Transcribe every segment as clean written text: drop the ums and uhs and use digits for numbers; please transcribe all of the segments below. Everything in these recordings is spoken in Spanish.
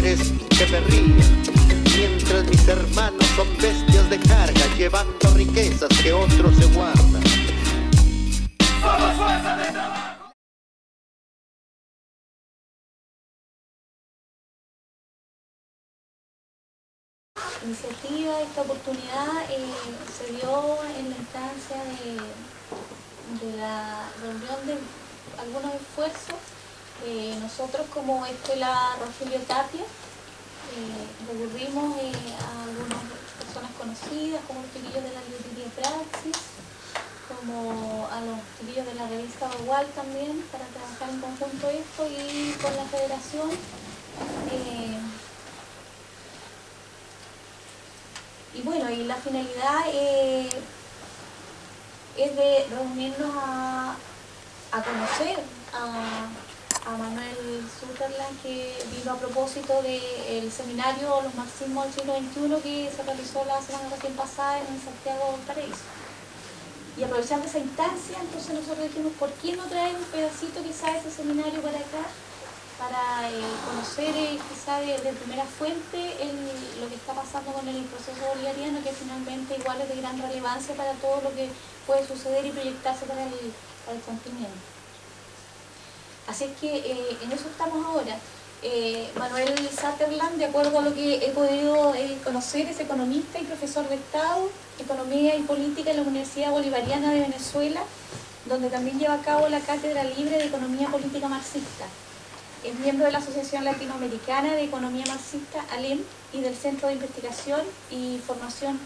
mujeres que me ríen, mientras mis hermanos son bestias de carga, llevando riquezas que otros se guardan. ¡Somos fuerza de trabajo! Iniciativa, esta oportunidad se dio en la instancia de la reunión de algunos esfuerzos. Nosotros como Escuela Rogelio Tapia recurrimos a algunas personas conocidas, como los chiquillos de la librería Praxis, como a los chiquillos de la revista Bagual también, para trabajar en conjunto esto, y con la federación. Y bueno, y la finalidad es de reunirnos a conocer a Manuel Sutherland, que vino a propósito del seminario Los marxismos del siglo XXI que se realizó la semana recién pasada en Santiago del Paraíso. Y aprovechando esa instancia, entonces nosotros dijimos, ¿por qué no traer un pedacito quizá de ese seminario para acá? Para conocer quizá de primera fuente lo que está pasando con el proceso bolivariano, que finalmente igual es de gran relevancia para todo lo que puede suceder y proyectarse para el continente. Así es que en eso estamos ahora. Manuel Sutherland, de acuerdo a lo que he podido conocer, es economista y profesor de Estado, Economía y Política en la Universidad Bolivariana de Venezuela, donde también lleva a cabo la Cátedra Libre de Economía Política Marxista. Es miembro de la Asociación Latinoamericana de Economía Marxista, ALEM, y del Centro de Investigación y Formación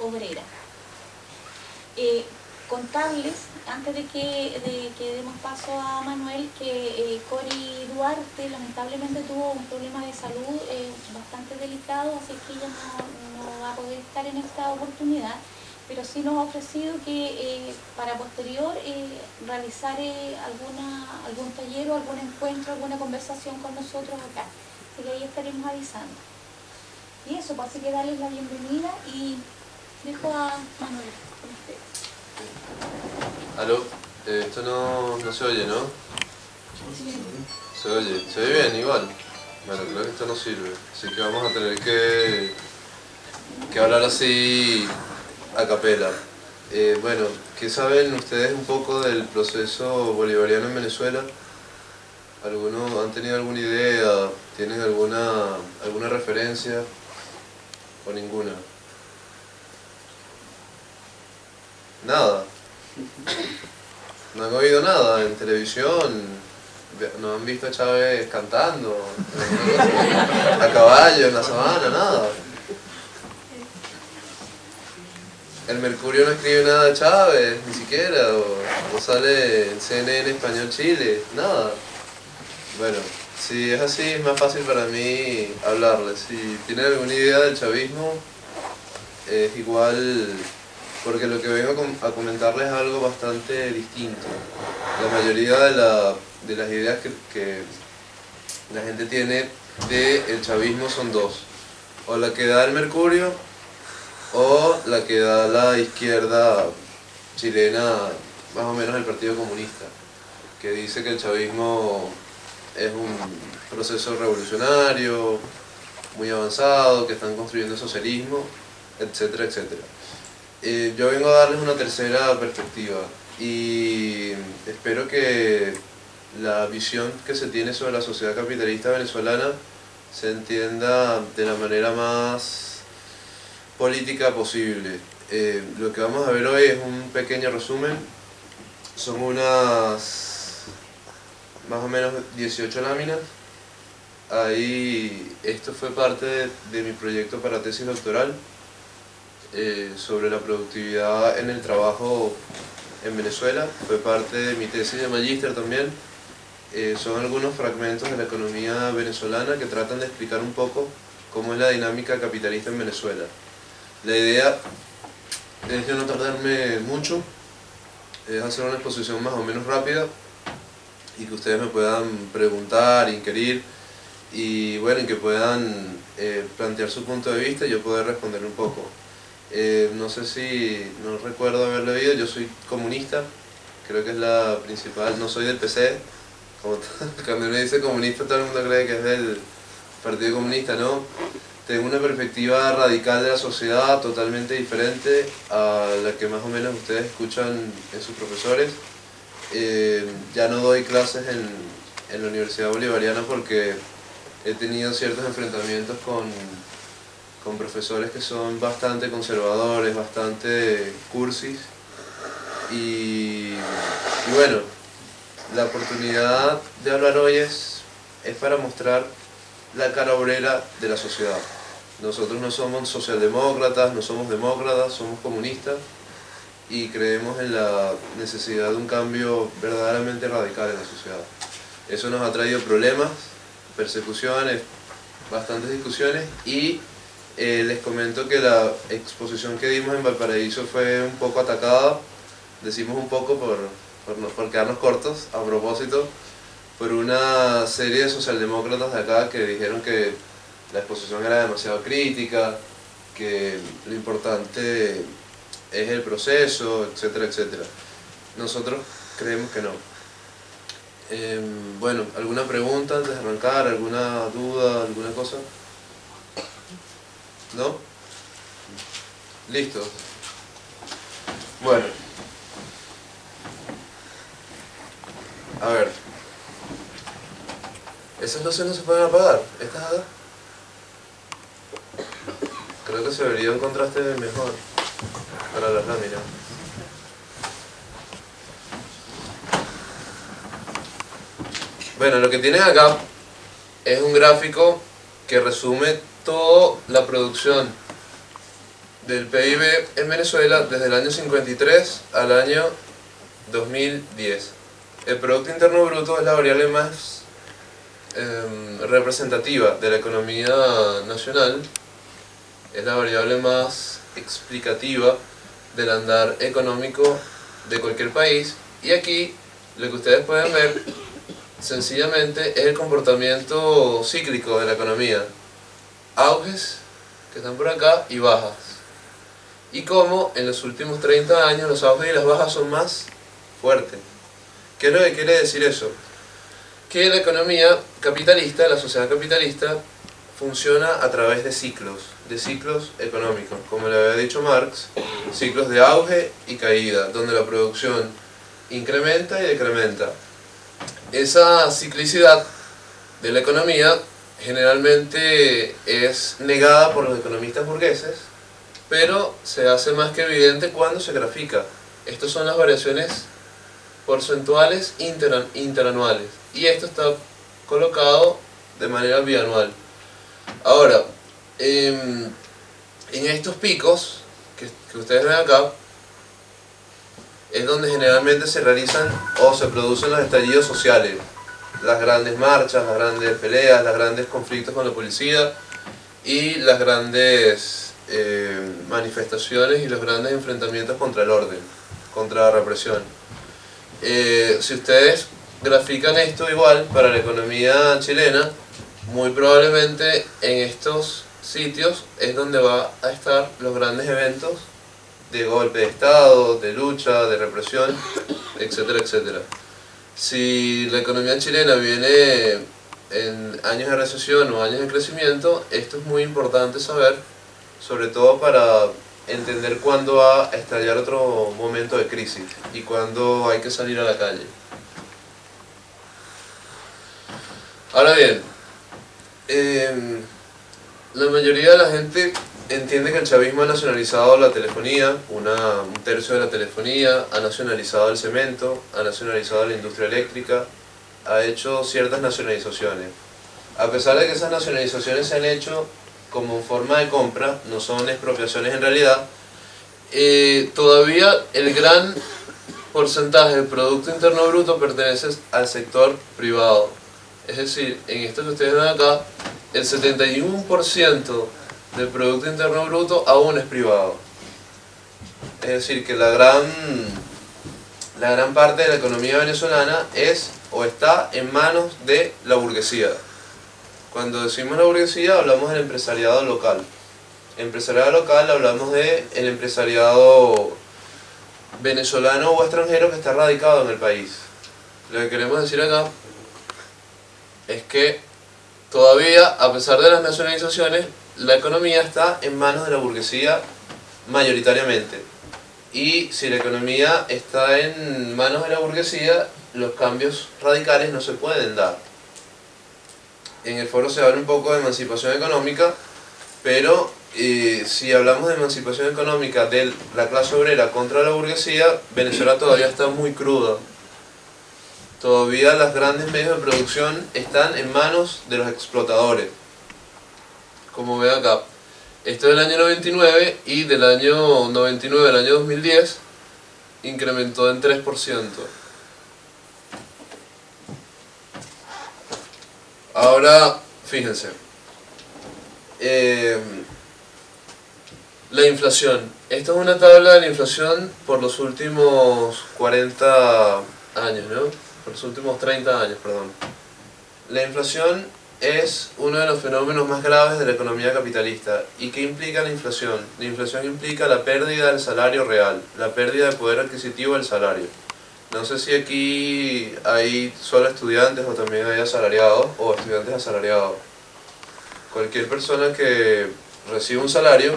Obrera. Contarles, antes de que demos paso a Manuel, que Cori Duarte lamentablemente tuvo un problema de salud bastante delicado, así que ella no va a poder estar en esta oportunidad, pero sí nos ha ofrecido que para posterior realizar algún taller o algún encuentro, alguna conversación con nosotros acá. Así que ahí estaremos avisando. Y eso, pues así que darles la bienvenida y dejo a Manuel con ustedes. Aló, esto no se oye, ¿no? Sí. Se oye bien igual. Bueno, creo que esto no sirve, así que vamos a tener que hablar así a capela. Bueno, ¿qué saben ustedes un poco del proceso bolivariano en Venezuela? ¿Algunos han tenido alguna idea? ¿Tienen alguna referencia? ¿O ninguna? Nada. No han oído nada en televisión, no han visto a Chávez cantando, a caballo en la sabana, nada. El Mercurio no escribe nada de Chávez, ni siquiera, o sale en CNN Español Chile, nada. Bueno, si es así es más fácil para mí hablarles. Si tienen alguna idea del chavismo, es igual, porque lo que vengo a comentarles es algo bastante distinto. La mayoría de las ideas que la gente tiene del chavismo son dos: o la que da el Mercurio o la que da la izquierda chilena, más o menos el Partido Comunista, que dice que el chavismo es un proceso revolucionario muy avanzado, que están construyendo socialismo, etcétera, etcétera. Yo vengo a darles una tercera perspectiva y espero que la visión que se tiene sobre la sociedad capitalista venezolana se entienda de la manera más política posible. Lo que vamos a ver hoy es un pequeño resumen. Son unas más o menos 18 láminas. Ahí, esto fue parte de mi proyecto para tesis doctoral sobre la productividad en el trabajo en Venezuela. Fue parte de mi tesis de magíster también. Son algunos fragmentos de la economía venezolana que tratan de explicar un poco cómo es la dinámica capitalista en Venezuela. La idea es de no tardarme mucho, es hacer una exposición más o menos rápida y que ustedes me puedan preguntar, inquirir y bueno, y que puedan plantear su punto de vista y yo poder responder un poco. No sé si, no recuerdo haber leído, yo soy comunista, creo que es la principal, no soy del PC, como cuando uno dice comunista todo el mundo cree que es del Partido Comunista, ¿no? Tengo una perspectiva radical de la sociedad totalmente diferente a la que más o menos ustedes escuchan en sus profesores. Ya no doy clases en la Universidad Bolivariana porque he tenido ciertos enfrentamientos con profesores que son bastante conservadores, bastante cursis. Y bueno, la oportunidad de hablar hoy es para mostrar la cara obrera de la sociedad. Nosotros no somos socialdemócratas, no somos demócratas, somos comunistas y creemos en la necesidad de un cambio verdaderamente radical en la sociedad. Eso nos ha traído problemas, persecuciones, bastantes discusiones y les comento que la exposición que dimos en Valparaíso fue un poco atacada, decimos un poco por quedarnos cortos, a propósito, por una serie de socialdemócratas de acá que dijeron que la exposición era demasiado crítica, que lo importante es el proceso, etcétera, etcétera. Nosotros creemos que no. Bueno, ¿alguna pregunta antes de arrancar? ¿Alguna duda? ¿Alguna cosa? ¿No? Listo. Bueno. A ver. Esas luces no se pueden apagar. ¿Estas acá? Creo que se vería un contraste mejor para las láminas. Bueno, lo que tienen acá es un gráfico que resume toda la producción del PIB en Venezuela desde el año 53 al año 2010. El Producto Interno Bruto es la variable más representativa de la economía nacional, es la variable más explicativa del andar económico de cualquier país, y aquí lo que ustedes pueden ver sencillamente es el comportamiento cíclico de la economía, auges que están por acá y bajas, y cómo en los últimos 30 años los auges y las bajas son más fuertes. ¿Qué es lo que quiere decir eso? Que la economía capitalista, la sociedad capitalista, funciona a través de ciclos económicos, como le había dicho Marx, ciclos de auge y caída, donde la producción incrementa y decrementa. Esa ciclicidad de la economía generalmente es negada por los economistas burgueses, pero se hace más que evidente cuando se grafica. Estas son las variaciones porcentuales interanuales, y esto está colocado de manera bianual. Ahora, en estos picos que ustedes ven acá, es donde generalmente se realizan o se producen los estallidos sociales, las grandes marchas, las grandes peleas, los grandes conflictos con la policía y las grandes manifestaciones y los grandes enfrentamientos contra el orden, contra la represión. Si ustedes grafican esto igual para la economía chilena, muy probablemente en estos sitios es donde va a estar los grandes eventos de golpe de estado, de lucha, de represión, etcétera, etcétera. Si la economía chilena viene en años de recesión o años de crecimiento, esto es muy importante saber, sobre todo para entender cuándo va a estallar otro momento de crisis y cuándo hay que salir a la calle. Ahora bien, la mayoría de la gente entiende que el chavismo ha nacionalizado la telefonía, un tercio de la telefonía, ha nacionalizado el cemento, ha nacionalizado la industria eléctrica, ha hecho ciertas nacionalizaciones. A pesar de que esas nacionalizaciones se han hecho como forma de compra, no son expropiaciones en realidad, todavía el gran porcentaje del Producto Interno Bruto pertenece al sector privado. Es decir, en esto que ustedes ven acá, el 71% del Producto Interno Bruto aún es privado. Es decir, que la gran parte de la economía venezolana es o está en manos de la burguesía. Cuando decimos la burguesía hablamos del empresariado local. Empresariado local hablamos del empresariado venezolano o extranjero que está radicado en el país. Lo que queremos decir acá es que todavía, a pesar de las nacionalizaciones, la economía está en manos de la burguesía mayoritariamente. Y si la economía está en manos de la burguesía, los cambios radicales no se pueden dar. En el foro se habla un poco de emancipación económica, pero si hablamos de emancipación económica de la clase obrera contra la burguesía, Venezuela todavía está muy cruda. Todavía los grandes medios de producción están en manos de los explotadores. Como ven acá, esto es del año 99 y del año 99 al año 2010 incrementó en 3%. Ahora, fíjense, la inflación. Esta es una tabla de la inflación por los últimos 40 años, ¿no? Por los últimos 30 años, perdón. La inflación es uno de los fenómenos más graves de la economía capitalista. ¿Y qué implica la inflación? La inflación implica la pérdida del salario real, la pérdida de poder adquisitivo del salario. No sé si aquí hay solo estudiantes o también hay asalariados o estudiantes asalariados. Cualquier persona que recibe un salario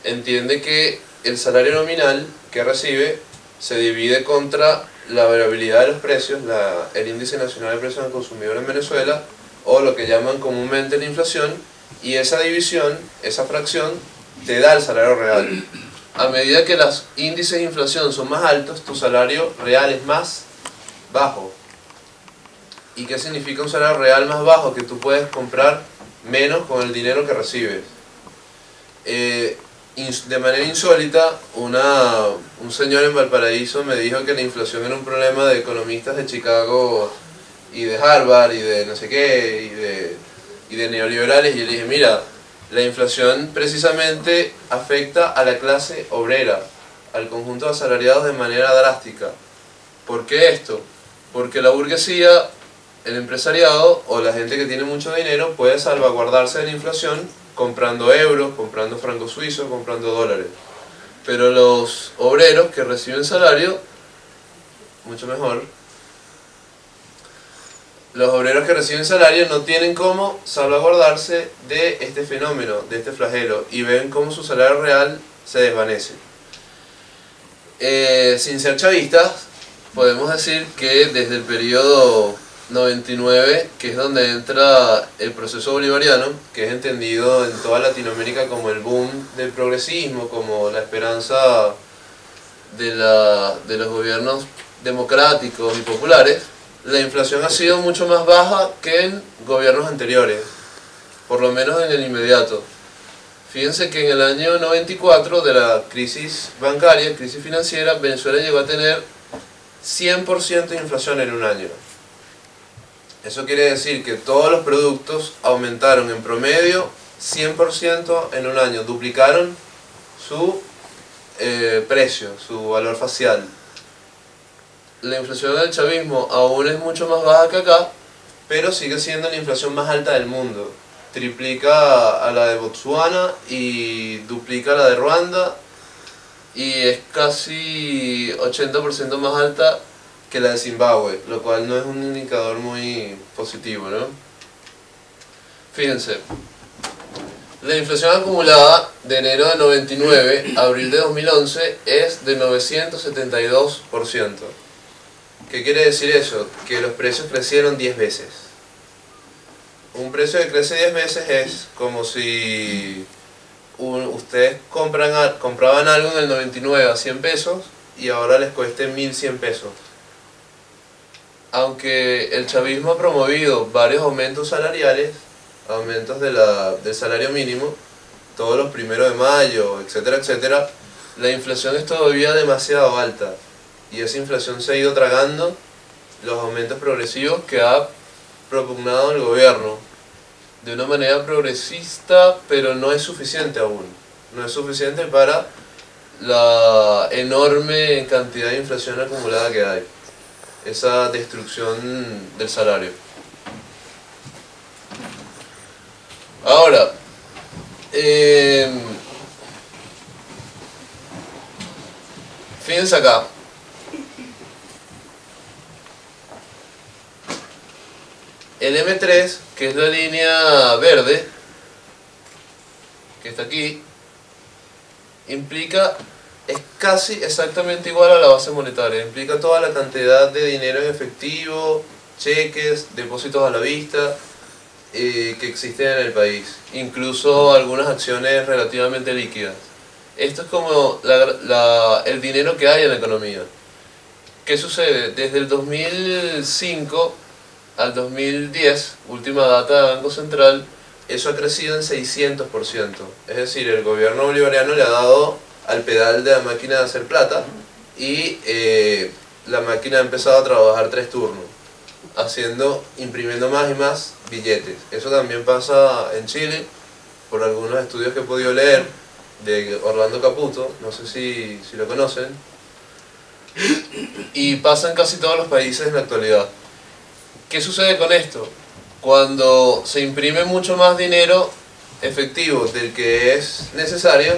entiende que el salario nominal que recibe se divide contra la variabilidad de los precios, el índice nacional de precios al consumidor en Venezuela, o lo que llaman comúnmente la inflación, y esa división, esa fracción, te da el salario real. A medida que los índices de inflación son más altos, tu salario real es más bajo. ¿Y qué significa un salario real más bajo? Que tú puedes comprar menos con el dinero que recibes. De manera insólita, un señor en Valparaíso me dijo que la inflación era un problema de economistas de Chicago y de Harvard y de no sé qué y de neoliberales, y yo le dije, mira, la inflación precisamente afecta a la clase obrera, al conjunto de asalariados de manera drástica. ¿Por qué esto? Porque la burguesía, el empresariado o la gente que tiene mucho dinero puede salvaguardarse de la inflación comprando euros, comprando francos suizos, comprando dólares. Pero los obreros que reciben salario, mucho mejor, los obreros que reciben salario no tienen cómo salvaguardarse de este fenómeno, de este flagelo, y ven cómo su salario real se desvanece. Sin ser chavistas, podemos decir que desde el periodo 99, que es donde entra el proceso bolivariano, que es entendido en toda Latinoamérica como el boom del progresismo, como la esperanza de los gobiernos democráticos y populares, la inflación ha sido mucho más baja que en gobiernos anteriores, por lo menos en el inmediato. Fíjense que en el año 94 de la crisis bancaria, crisis financiera, Venezuela llegó a tener 100% de inflación en un año. Eso quiere decir que todos los productos aumentaron en promedio 100% en un año, duplicaron su precio, su valor facial. La inflación del chavismo aún es mucho más baja que acá, pero sigue siendo la inflación más alta del mundo. Triplica a la de Botsuana y duplica a la de Ruanda, y es casi 80% más alta que la de Zimbabue, lo cual no es un indicador muy positivo, ¿no? Fíjense, la inflación acumulada de enero de 99 a abril de 2011 es de 972%. ¿Qué quiere decir eso? Que los precios crecieron 10 veces. Un precio que crece 10 veces es como si ustedes compraban algo en el 99 a 100 pesos y ahora les cueste 1100 pesos. Aunque el chavismo ha promovido varios aumentos salariales, aumentos del salario mínimo, todos los 1 de mayo, etcétera, etcétera, la inflación es todavía demasiado alta. Y esa inflación se ha ido tragando los aumentos progresivos que ha propugnado el gobierno de una manera progresista, pero no es suficiente aún. No es suficiente para la enorme cantidad de inflación acumulada que hay. Esa destrucción del salario. Ahora, fíjense acá. El M3, que es la línea verde, que está aquí, es casi exactamente igual a la base monetaria. Implica toda la cantidad de dinero en efectivo, cheques, depósitos a la vista, que existen en el país. Incluso algunas acciones relativamente líquidas. Esto es como el dinero que hay en la economía. ¿Qué sucede? Desde el 2005 al 2010, última data del Banco Central, eso ha crecido en 600%. Es decir, el gobierno bolivariano le ha dado al pedal de la máquina de hacer plata y la máquina ha empezado a trabajar 3 turnos, imprimiendo más y más billetes. Eso también pasa en Chile, por algunos estudios que he podido leer, de Orlando Caputo, no sé si lo conocen, y pasa en casi todos los países en la actualidad. ¿Qué sucede con esto? Cuando se imprime mucho más dinero efectivo del que es necesario,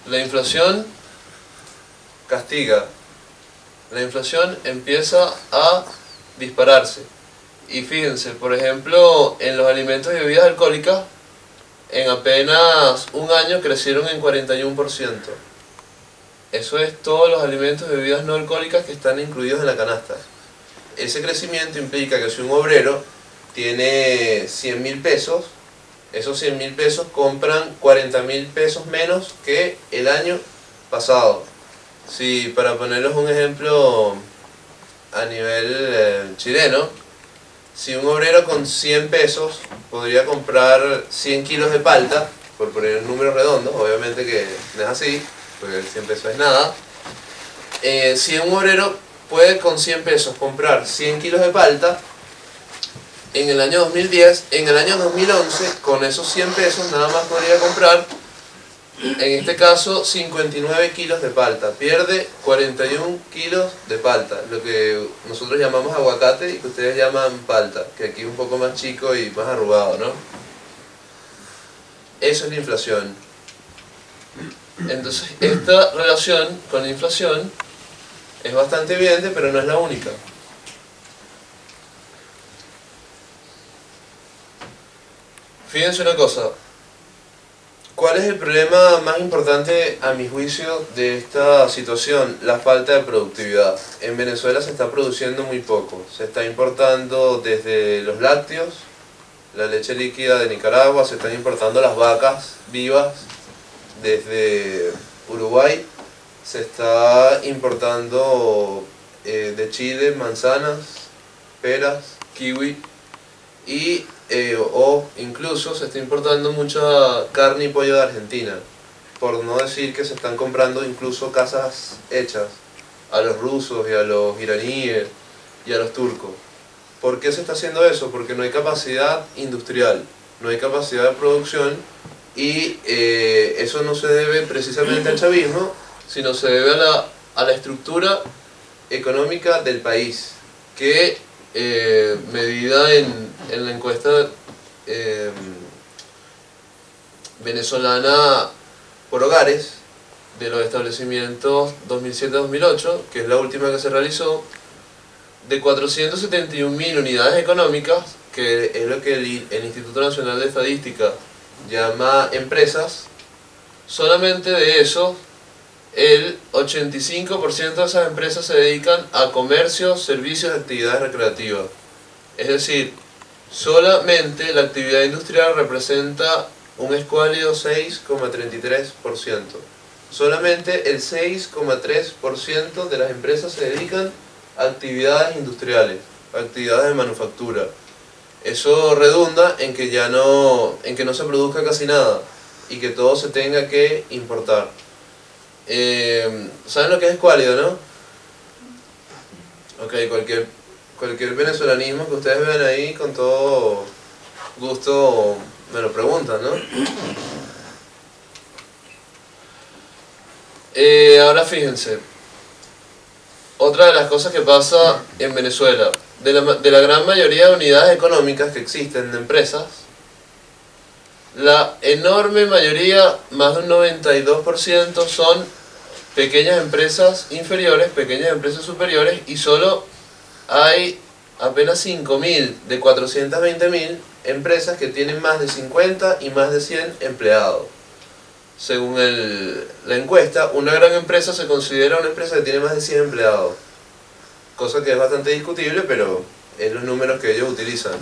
la inflación castiga. La inflación empieza a dispararse. Y fíjense, por ejemplo, en los alimentos y bebidas alcohólicas, en apenas un año crecieron en 41%. Eso es todos los alimentos y bebidas no alcohólicas que están incluidos en la canasta. Ese crecimiento implica que si un obrero tiene 100.000 pesos, esos 100.000 pesos compran 40.000 pesos menos que el año pasado. Si, para ponerles un ejemplo a nivel chileno, si un obrero con 100 pesos podría comprar 100 kilos de palta, por poner un número redondo, obviamente que no es así, porque 100 pesos es nada. Si un obrero puede con 100 pesos comprar 100 kilos de palta, en el año 2010, en el año 2011, con esos 100 pesos nada más podría comprar, en este caso, 59 kilos de palta. Pierde 41 kilos de palta, lo que nosotros llamamos aguacate y que ustedes llaman palta, que aquí es un poco más chico y más arrugado, ¿no? Eso es la inflación. Entonces, esta relación con la inflación es bastante evidente, pero no es la única. Fíjense una cosa. ¿Cuál es el problema más importante, a mi juicio, de esta situación? La falta de productividad. En Venezuela se está produciendo muy poco. Se está importando desde los lácteos, la leche líquida de Nicaragua, se están importando las vacas vivas desde Uruguay, se está importando de Chile manzanas, peras, kiwi y o incluso se está importando mucha carne y pollo de Argentina, por no decir que se están comprando incluso casas hechas a los rusos y a los iraníes y a los turcos. ¿Por qué se está haciendo eso? Porque no hay capacidad industrial, no hay capacidad de producción y eso no se debe precisamente al chavismo, sino se debe a la estructura económica del país, que medida en la encuesta venezolana por hogares de los establecimientos 2007-2008, que es la última que se realizó, de 471.000 unidades económicas, que es lo que el Instituto Nacional de Estadística llama empresas, solamente de eso el 85% de esas empresas se dedican a comercio, servicios y actividades recreativas. Es decir, solamente la actividad industrial representa un escuálido 6,33%. Solamente el 6,3% de las empresas se dedican a actividades industriales, actividades de manufactura. Eso redunda en que no se produzca casi nada y que todo se tenga que importar. ¿Saben lo que es escuálido, no? Ok, cualquier venezolanismo que ustedes vean ahí, con todo gusto me lo preguntan, ¿no? Ahora fíjense, otra de las cosas que pasa en Venezuela, de la gran mayoría de unidades económicas que existen de empresas, la enorme mayoría, más de un 92%, son pequeñas empresas inferiores, pequeñas empresas superiores, y solo hay apenas 5.000 de 420.000 empresas que tienen más de 50 y más de 100 empleados. Según la encuesta, una gran empresa se considera una empresa que tiene más de 100 empleados. Cosa que es bastante discutible, pero es los números que ellos utilizan.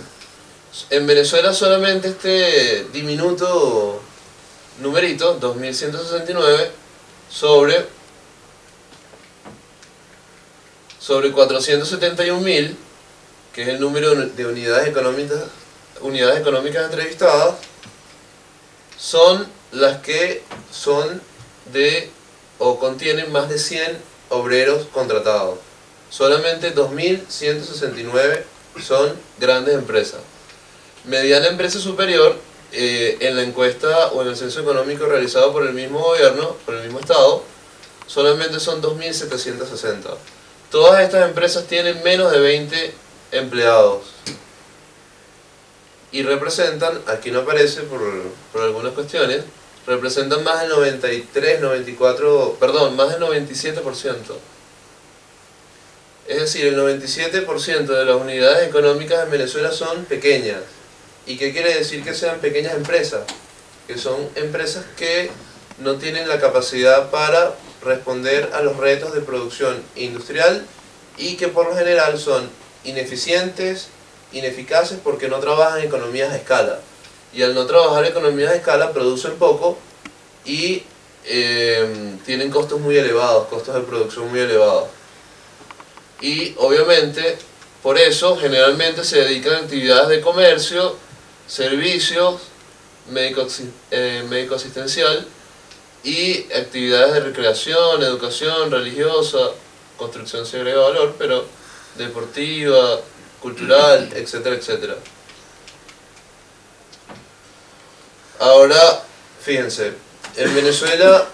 En Venezuela solamente este diminuto numerito, 2.169, sobre 471.000, que es el número de unidades económicas entrevistadas, son las que son de o contienen más de 100 obreros contratados. Solamente 2.169 son grandes empresas. Mediana empresa superior, en la encuesta o en el censo económico realizado por el mismo gobierno, por el mismo estado, solamente son 2.760. Todas estas empresas tienen menos de 20 empleados y representan, aquí no aparece por algunas cuestiones, representan más del 97%. Es decir, el 97% de las unidades económicas en Venezuela son pequeñas. ¿Y qué quiere decir que sean pequeñas empresas? Que son empresas que no tienen la capacidad para responder a los retos de producción industrial y que por lo general son ineficientes, ineficaces porque no trabajan en economías de escala. Y al no trabajar en economías de escala producen poco y tienen costos muy elevados, costos de producción muy elevados. Y obviamente por eso generalmente se dedican a actividades de comercio, servicios, médico asistencial y actividades de recreación, educación religiosa, construcción se agrega valor, pero deportiva, cultural, etcétera, etcétera. Ahora, fíjense, en Venezuela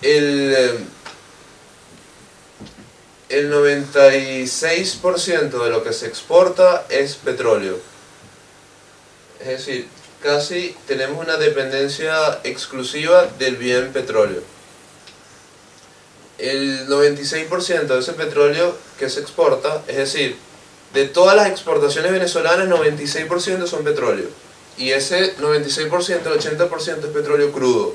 el 96% de lo que se exporta es petróleo. Es decir, casi tenemos una dependencia exclusiva del bien petróleo. El 96% de ese petróleo que se exporta, es decir, de todas las exportaciones venezolanas, 96% son petróleo. Y ese 96%, el 80% es petróleo crudo.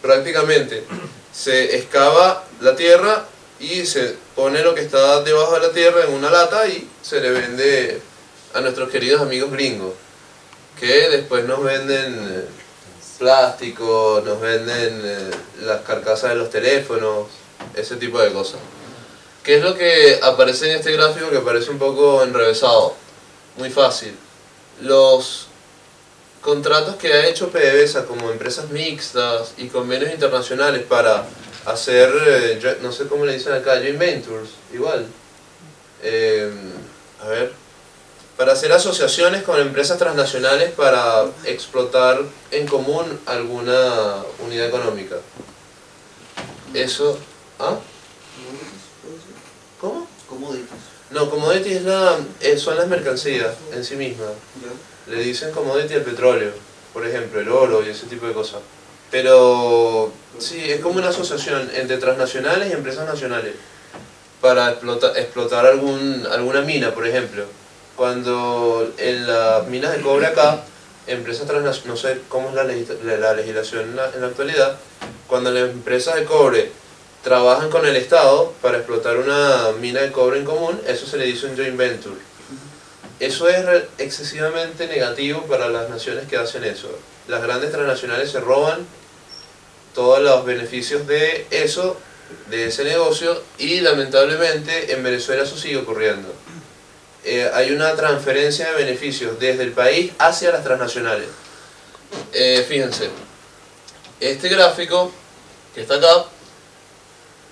Prácticamente se excava la tierra y se pone lo que está debajo de la tierra en una lata y se le vende a nuestros queridos amigos gringos, que después nos venden plástico, nos venden las carcasas de los teléfonos, ese tipo de cosas. ¿Qué es lo que aparece en este gráfico que parece un poco enrevesado? Muy fácil. Los contratos que ha hecho PDVSA como empresas mixtas y convenios internacionales para hacer, no sé cómo le dicen acá, joint ventures, igual. Para hacer asociaciones con empresas transnacionales para explotar en común alguna unidad económica. Eso... ¿Ah? ¿Cómo? Commodities. No, commodity son las mercancías en sí mismas. Le dicen commodity al petróleo, por ejemplo, el oro y ese tipo de cosas. Pero sí, es como una asociación entre transnacionales y empresas nacionales para explotar alguna mina, por ejemplo. Cuando en las minas de cobre acá, empresas transnacionales, no sé cómo es la legislación en la actualidad, cuando las empresas de cobre trabajan con el Estado para explotar una mina de cobre en común, eso se le dice un joint venture. Eso es excesivamente negativo para las naciones que hacen eso. Las grandes transnacionales se roban todos los beneficios de eso, de ese negocio, y lamentablemente en Venezuela eso sigue ocurriendo. Hay una transferencia de beneficios desde el país hacia las transnacionales. Fíjense, este gráfico que está acá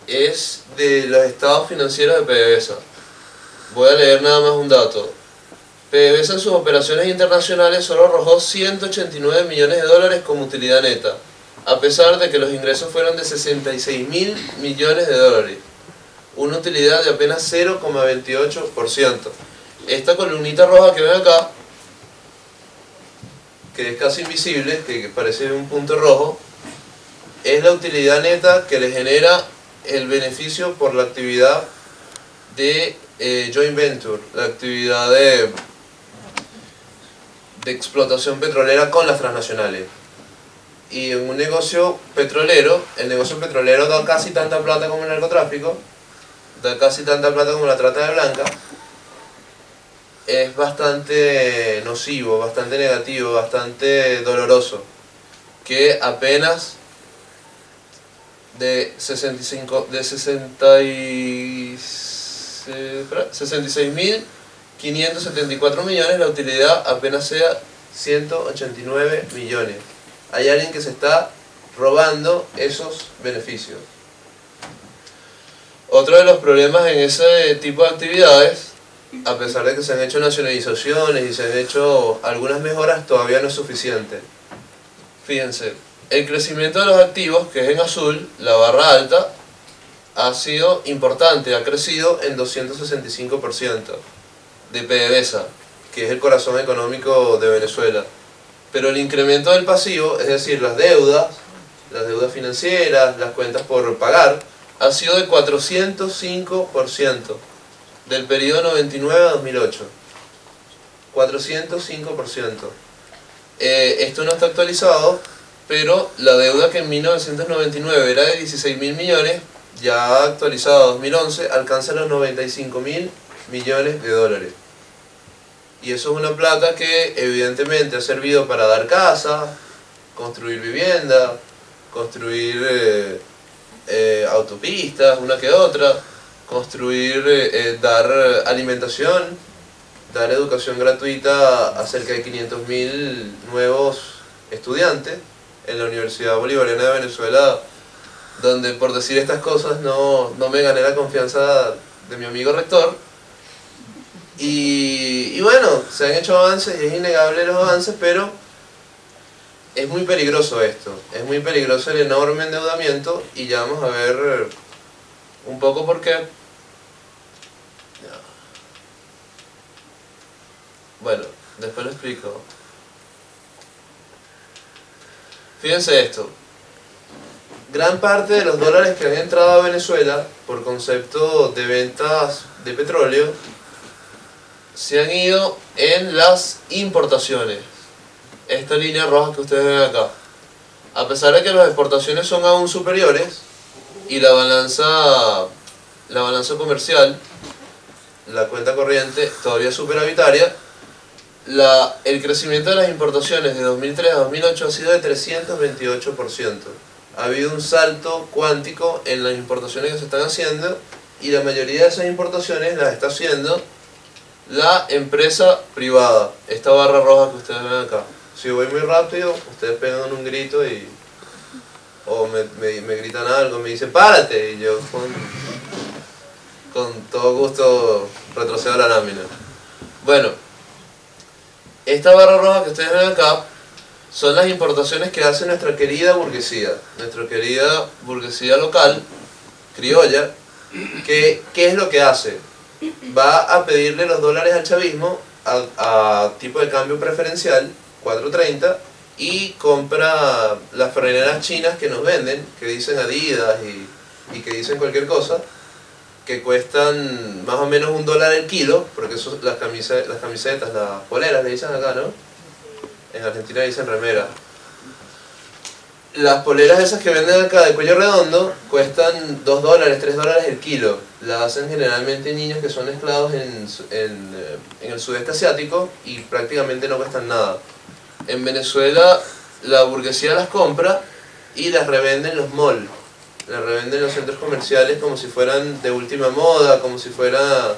es de los estados financieros de PDVSA. Voy a leer nada más un dato. PDVSA en sus operaciones internacionales solo arrojó 189 millones de dólares como utilidad neta, a pesar de que los ingresos fueron de 66.000 millones de dólares, una utilidad de apenas 0,28%. Esta columnita roja que ven acá, que es casi invisible, que parece un punto rojo, es la utilidad neta que le genera el beneficio por la actividad de joint venture, la actividad de explotación petrolera con las transnacionales. Y en un negocio petrolero, el negocio petrolero da casi tanta plata como el narcotráfico, da casi tanta plata como la trata de blancas. Es bastante nocivo, bastante negativo, bastante doloroso, que apenas de 66.574 millones, la utilidad apenas sea 189 millones. Hay alguien que se está robando esos beneficios. Otro de los problemas en ese tipo de actividades, a pesar de que se han hecho nacionalizaciones y se han hecho algunas mejoras, todavía no es suficiente. Fíjense, el crecimiento de los activos, que es en azul, la barra alta, ha sido importante, ha crecido en 265% de PDVSA, que es el corazón económico de Venezuela. Pero el incremento del pasivo, es decir, las deudas financieras, las cuentas por pagar, ha sido de 405% del periodo 99 a 2008. 405%. Esto no está actualizado, pero la deuda que en 1999 era de 16.000 millones, ya actualizada a 2011, alcanza los 95.000 millones de dólares. Y eso es una plata que evidentemente ha servido para dar casa, construir vivienda, construir autopistas, una que otra, construir, dar alimentación, dar educación gratuita a cerca de 500.000 nuevos estudiantes en la Universidad Bolivariana de Venezuela, donde por decir estas cosas no me gané la confianza de mi amigo rector. Y bueno, se han hecho avances y es innegable los avances, pero es muy peligroso esto, es muy peligroso el enorme endeudamiento, y ya vamos a ver un poco por qué. Bueno, después lo explico. Fíjense esto. Gran parte de los dólares que han entrado a Venezuela por concepto de ventas de petróleo se han ido en las importaciones. Esta línea roja que ustedes ven acá. A pesar de que las exportaciones son aún superiores y la balanza comercial, la cuenta corriente todavía es superavitaria, el crecimiento de las importaciones de 2003 a 2008 ha sido de 328%. Ha habido un salto cuántico en las importaciones que se están haciendo, y la mayoría de esas importaciones las está haciendo la empresa privada. Esta barra roja que ustedes ven acá. Si voy muy rápido, ustedes pegan un grito o me gritan algo, me dicen ¡párate! Y yo con todo gusto retrocedo la lámina. Bueno, esta barra roja que ustedes ven acá son las importaciones que hace nuestra querida burguesía local, criolla, que ¿qué es lo que hace? Va a pedirle los dólares al chavismo a tipo de cambio preferencial, 4.30, y compra las franelas chinas que nos venden, que dicen Adidas y que dicen cualquier cosa, que cuestan más o menos $1 el kilo, porque eso, las camisetas, las poleras le dicen acá, ¿no? En Argentina dicen remera. Las poleras esas que venden acá de cuello redondo cuestan $2, $3 el kilo. Las hacen generalmente niños que son esclavos en el sudeste asiático y prácticamente no cuestan nada. En Venezuela la burguesía las compra y las revende en los malls. Las revende en los centros comerciales como si fueran de última moda, como si fuera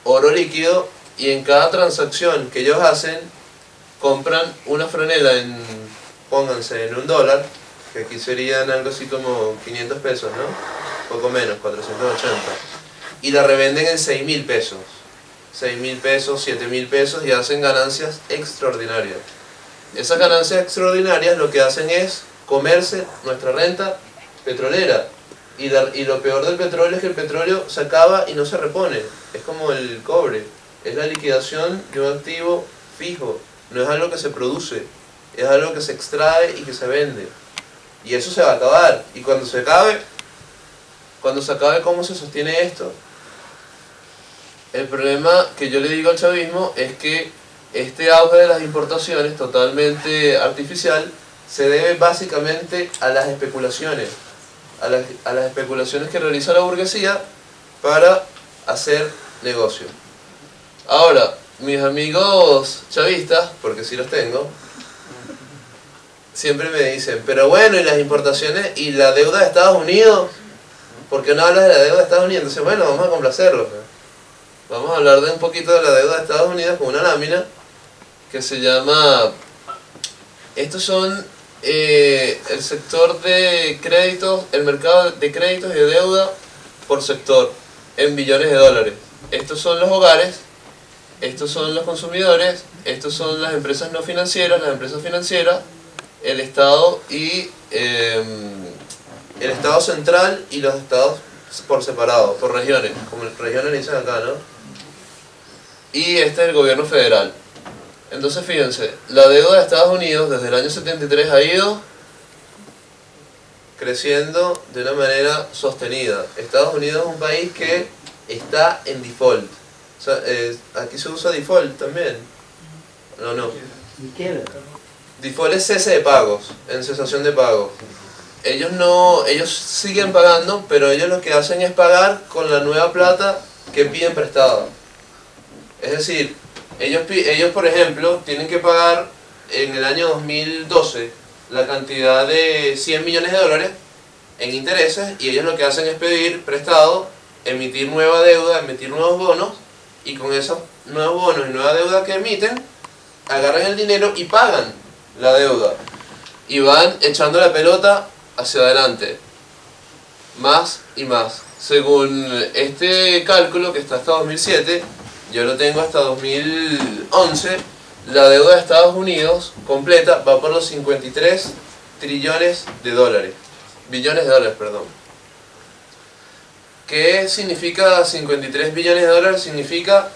oro líquido, y en cada transacción que ellos hacen compran una franela pónganse en $1, que aquí serían algo así como 500 pesos, ¿no? Poco menos, 480. Y la revenden en 6.000 pesos. 6.000 pesos, 7.000 pesos, y hacen ganancias extraordinarias. Esas ganancias extraordinarias lo que hacen es comerse nuestra renta petrolera. Y lo peor del petróleo es que el petróleo se acaba y no se repone. Es como el cobre. Es la liquidación de un activo fijo. No es algo que se produce. Es algo que se extrae y que se vende. Y eso se va a acabar. Y cuando se acabe, ¿cómo se sostiene esto? El problema que yo le digo al chavismo es que este auge de las importaciones totalmente artificial se debe básicamente a las especulaciones, a las especulaciones que realiza la burguesía para hacer negocio. Ahora, mis amigos chavistas, porque sí los tengo, siempre me dicen, pero bueno, ¿y las importaciones y la deuda de Estados Unidos? ¿Por qué no hablas de la deuda de Estados Unidos? Entonces, bueno, vamos a complacerlos. Vamos a hablar de un poquito de la deuda de Estados Unidos con una lámina que se llama... Estos son el sector de créditos, el mercado de créditos y de deuda por sector, en billones de dólares. Estos son los hogares, estos son los consumidores, estos son las empresas no financieras, las empresas financieras, el Estado y el Estado central y los estados por separado, por regiones, como regiones le dicen acá, ¿no? Y este es el gobierno federal. Entonces fíjense, la deuda de Estados Unidos desde el año 73 ha ido creciendo de una manera sostenida. Estados Unidos es un país que está en default. O sea, aquí se usa default también. No. Default es cese de pagos, en cesación de pagos. Ellos siguen pagando, pero ellos lo que hacen es pagar con la nueva plata que piden prestada. Es decir, ellos por ejemplo tienen que pagar en el año 2012 la cantidad de 100 millones de dólares en intereses, y ellos lo que hacen es pedir prestado, emitir nueva deuda, emitir nuevos bonos, y con esos nuevos bonos y nueva deuda que emiten, agarran el dinero y pagan la deuda. Y van echando la pelota hacia adelante, más y más. Según este cálculo que está hasta 2007, yo lo tengo hasta 2011, la deuda de Estados Unidos completa va por los 53 trillones de dólares. Billones de dólares, perdón. ¿Qué significa 53 billones de dólares? Significa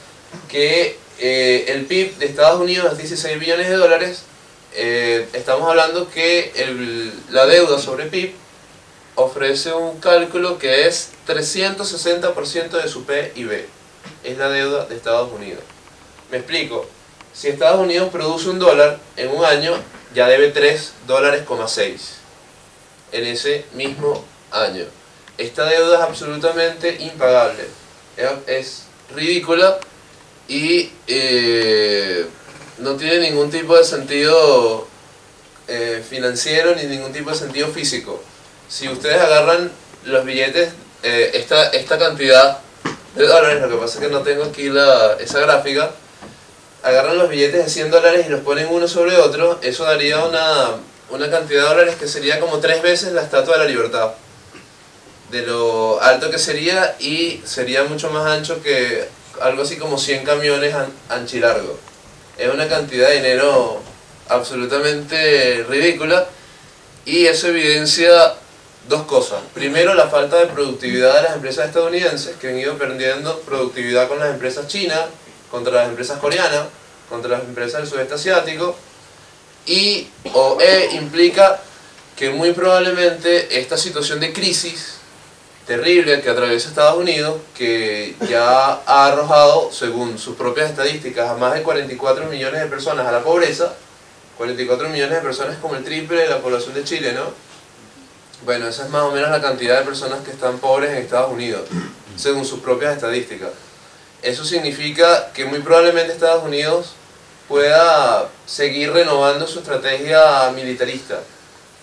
que el PIB de Estados Unidos es 16 billones de dólares. Estamos hablando que la deuda sobre PIB ofrece un cálculo que es 360% de su PIB. Es la deuda de Estados Unidos. Me explico. Si Estados Unidos produce $1 en un año, ya debe $3.6 en ese mismo año. Esta deuda es absolutamente impagable. Es ridícula y no tiene ningún tipo de sentido financiero ni ningún tipo de sentido físico. Si ustedes agarran los billetes, esta cantidad de dólares, lo que pasa es que no tengo aquí esa gráfica, agarran los billetes de $100 y los ponen uno sobre otro, eso daría una cantidad de dólares que sería como 3 veces la Estatua de la Libertad, de lo alto que sería, y sería mucho más ancho que algo así como 100 camiones anchilargo. Es una cantidad de dinero absolutamente ridícula, y eso evidencia dos cosas. Primero, la falta de productividad de las empresas estadounidenses, que han ido perdiendo productividad con las empresas chinas, contra las empresas coreanas, contra las empresas del sudeste asiático, y implica que muy probablemente esta situación de crisis terrible que atraviesa Estados Unidos, que ya ha arrojado, según sus propias estadísticas, a más de 44 millones de personas a la pobreza. 44 millones de personas es como el triple de la población de Chile, ¿no? Bueno, esa es más o menos la cantidad de personas que están pobres en Estados Unidos, según sus propias estadísticas. Eso significa que muy probablemente Estados Unidos pueda seguir renovando su estrategia militarista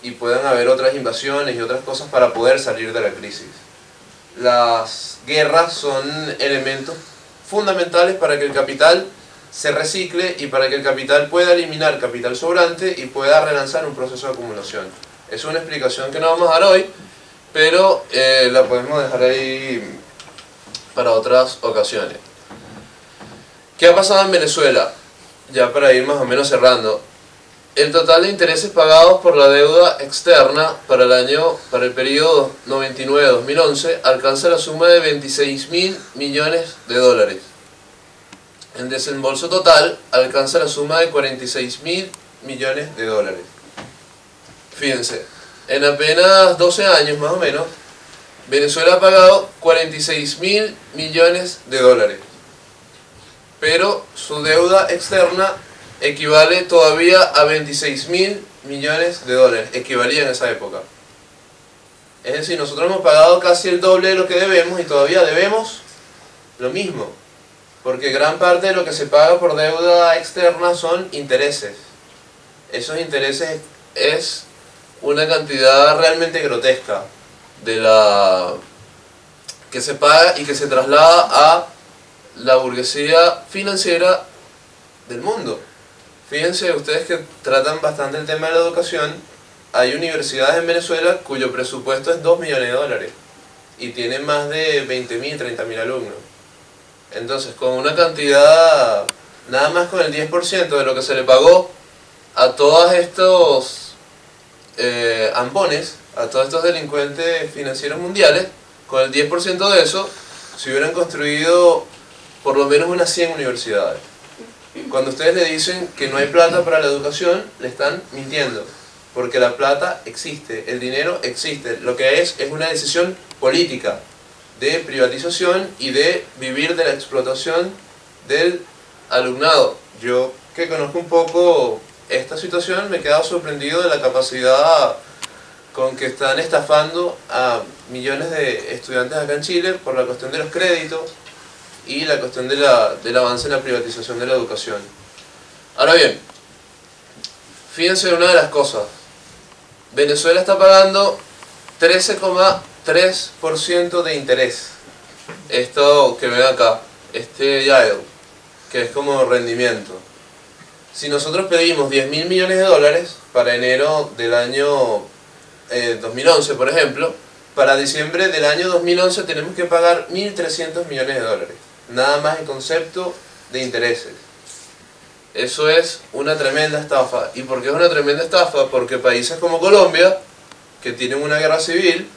y puedan haber otras invasiones y otras cosas para poder salir de la crisis. Las guerras son elementos fundamentales para que el capital se recicle y para que el capital pueda eliminar capital sobrante y pueda relanzar un proceso de acumulación. Es una explicación que no vamos a dar hoy, pero la podemos dejar ahí para otras ocasiones. ¿Qué ha pasado en Venezuela? Ya para ir más o menos cerrando. El total de intereses pagados por la deuda externa para el periodo 99-2011 alcanza la suma de 26.000 millones de dólares. El desembolso total alcanza la suma de 46.000 millones de dólares. Fíjense, en apenas 12 años más o menos, Venezuela ha pagado 46.000 millones de dólares. pero su deuda externa equivale todavía a 26.000 millones de dólares, equivalía en esa época. Es decir, nosotros hemos pagado casi el doble de lo que debemos y todavía debemos lo mismo, porque gran parte de lo que se paga por deuda externa son intereses. Esos intereses es una cantidad realmente grotesca de la que se paga y que se traslada a la burguesía financiera del mundo. Fíjense ustedes que tratan bastante el tema de la educación. Hay universidades en Venezuela cuyo presupuesto es 2 millones de dólares y tienen más de 20.000, 30.000 alumnos. Entonces, con una cantidad, nada más con el 10% de lo que se le pagó a todos estos ampones, a todos estos delincuentes financieros mundiales, con el 10% de eso, se hubieran construido por lo menos unas 100 universidades. Cuando ustedes le dicen que no hay plata para la educación, le están mintiendo, porque la plata existe, el dinero existe. Lo que es una decisión política de privatización y de vivir de la explotación del alumnado. Yo, que conozco un poco esta situación, me he quedado sorprendido de la capacidad con que están estafando a millones de estudiantes acá en Chile por la cuestión de los créditos y la cuestión del avance en la privatización de la educación. Ahora bien, fíjense en una de las cosas. Venezuela está pagando 13,3% de interés. Esto que ven acá, este yield, que es como rendimiento. Si nosotros pedimos 10.000 millones de dólares para enero del año 2011, por ejemplo, para diciembre del año 2011 tenemos que pagar 1.300 millones de dólares. Nada más en concepto de intereses. Eso es una tremenda estafa. ¿Y por qué es una tremenda estafa? Porque países como Colombia, que tienen una guerra civil,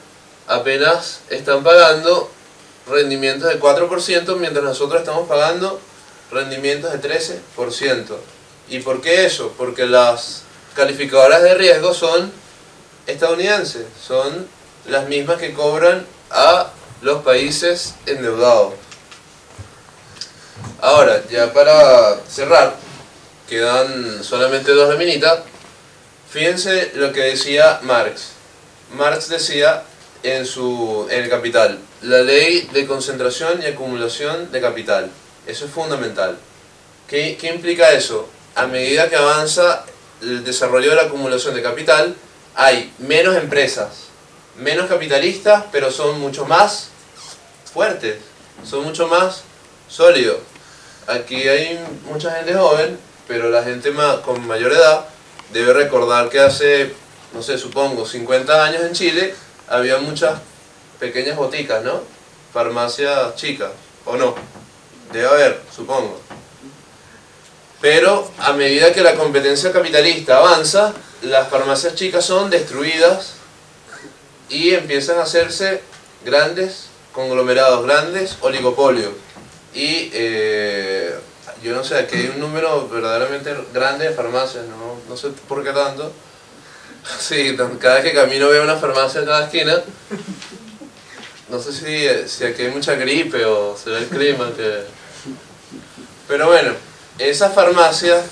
apenas están pagando rendimientos de 4%, mientras nosotros estamos pagando rendimientos de 13%. ¿Y por qué eso? Porque las calificadoras de riesgo son estadounidenses, son las mismas que cobran a los países endeudados. Ahora, ya para cerrar, quedan solamente dos laminitas. Fíjense lo que decía Marx. Marx decía en el Capital, la ley de concentración y acumulación de capital. Eso es fundamental. ¿Qué implica eso? A medida que avanza el desarrollo de la acumulación de capital, hay menos empresas, menos capitalistas, pero son mucho más fuertes, son mucho más sólidos. Aquí hay mucha gente joven, pero la gente con mayor edad debe recordar que hace, no sé, supongo, 50 años en Chile había muchas pequeñas boticas, ¿no? Farmacias chicas, ¿o no? Debe haber, supongo. Pero a medida que la competencia capitalista avanza, las farmacias chicas son destruidas y empiezan a hacerse grandes conglomerados, grandes oligopolios. Y yo no sé, aquí hay un número verdaderamente grande de farmacias, no sé por qué tanto. Sí, cada vez que camino veo una farmacia en cada esquina. No sé si aquí hay mucha gripe o se ve el clima. Pero bueno, esas farmacias,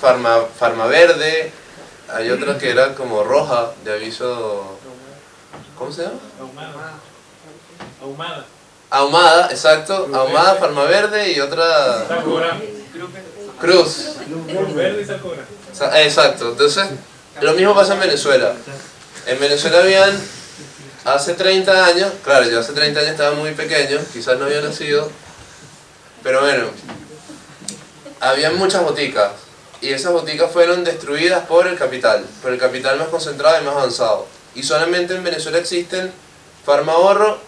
Farmaverde, hay otra que era como roja, de aviso... ¿Cómo se llama? Ahumada. Ahumada, exacto. Ahumada, Farmaverde y otra... Sakura. Cruz. Cruz Verde y Sakura. Exacto. Entonces, lo mismo pasa en Venezuela. En Venezuela habían, hace 30 años, claro, yo hace 30 años estaba muy pequeño, quizás no había nacido, pero bueno, habían muchas boticas. Y esas boticas fueron destruidas por el capital más concentrado y más avanzado. Y solamente en Venezuela existen Farmahorro,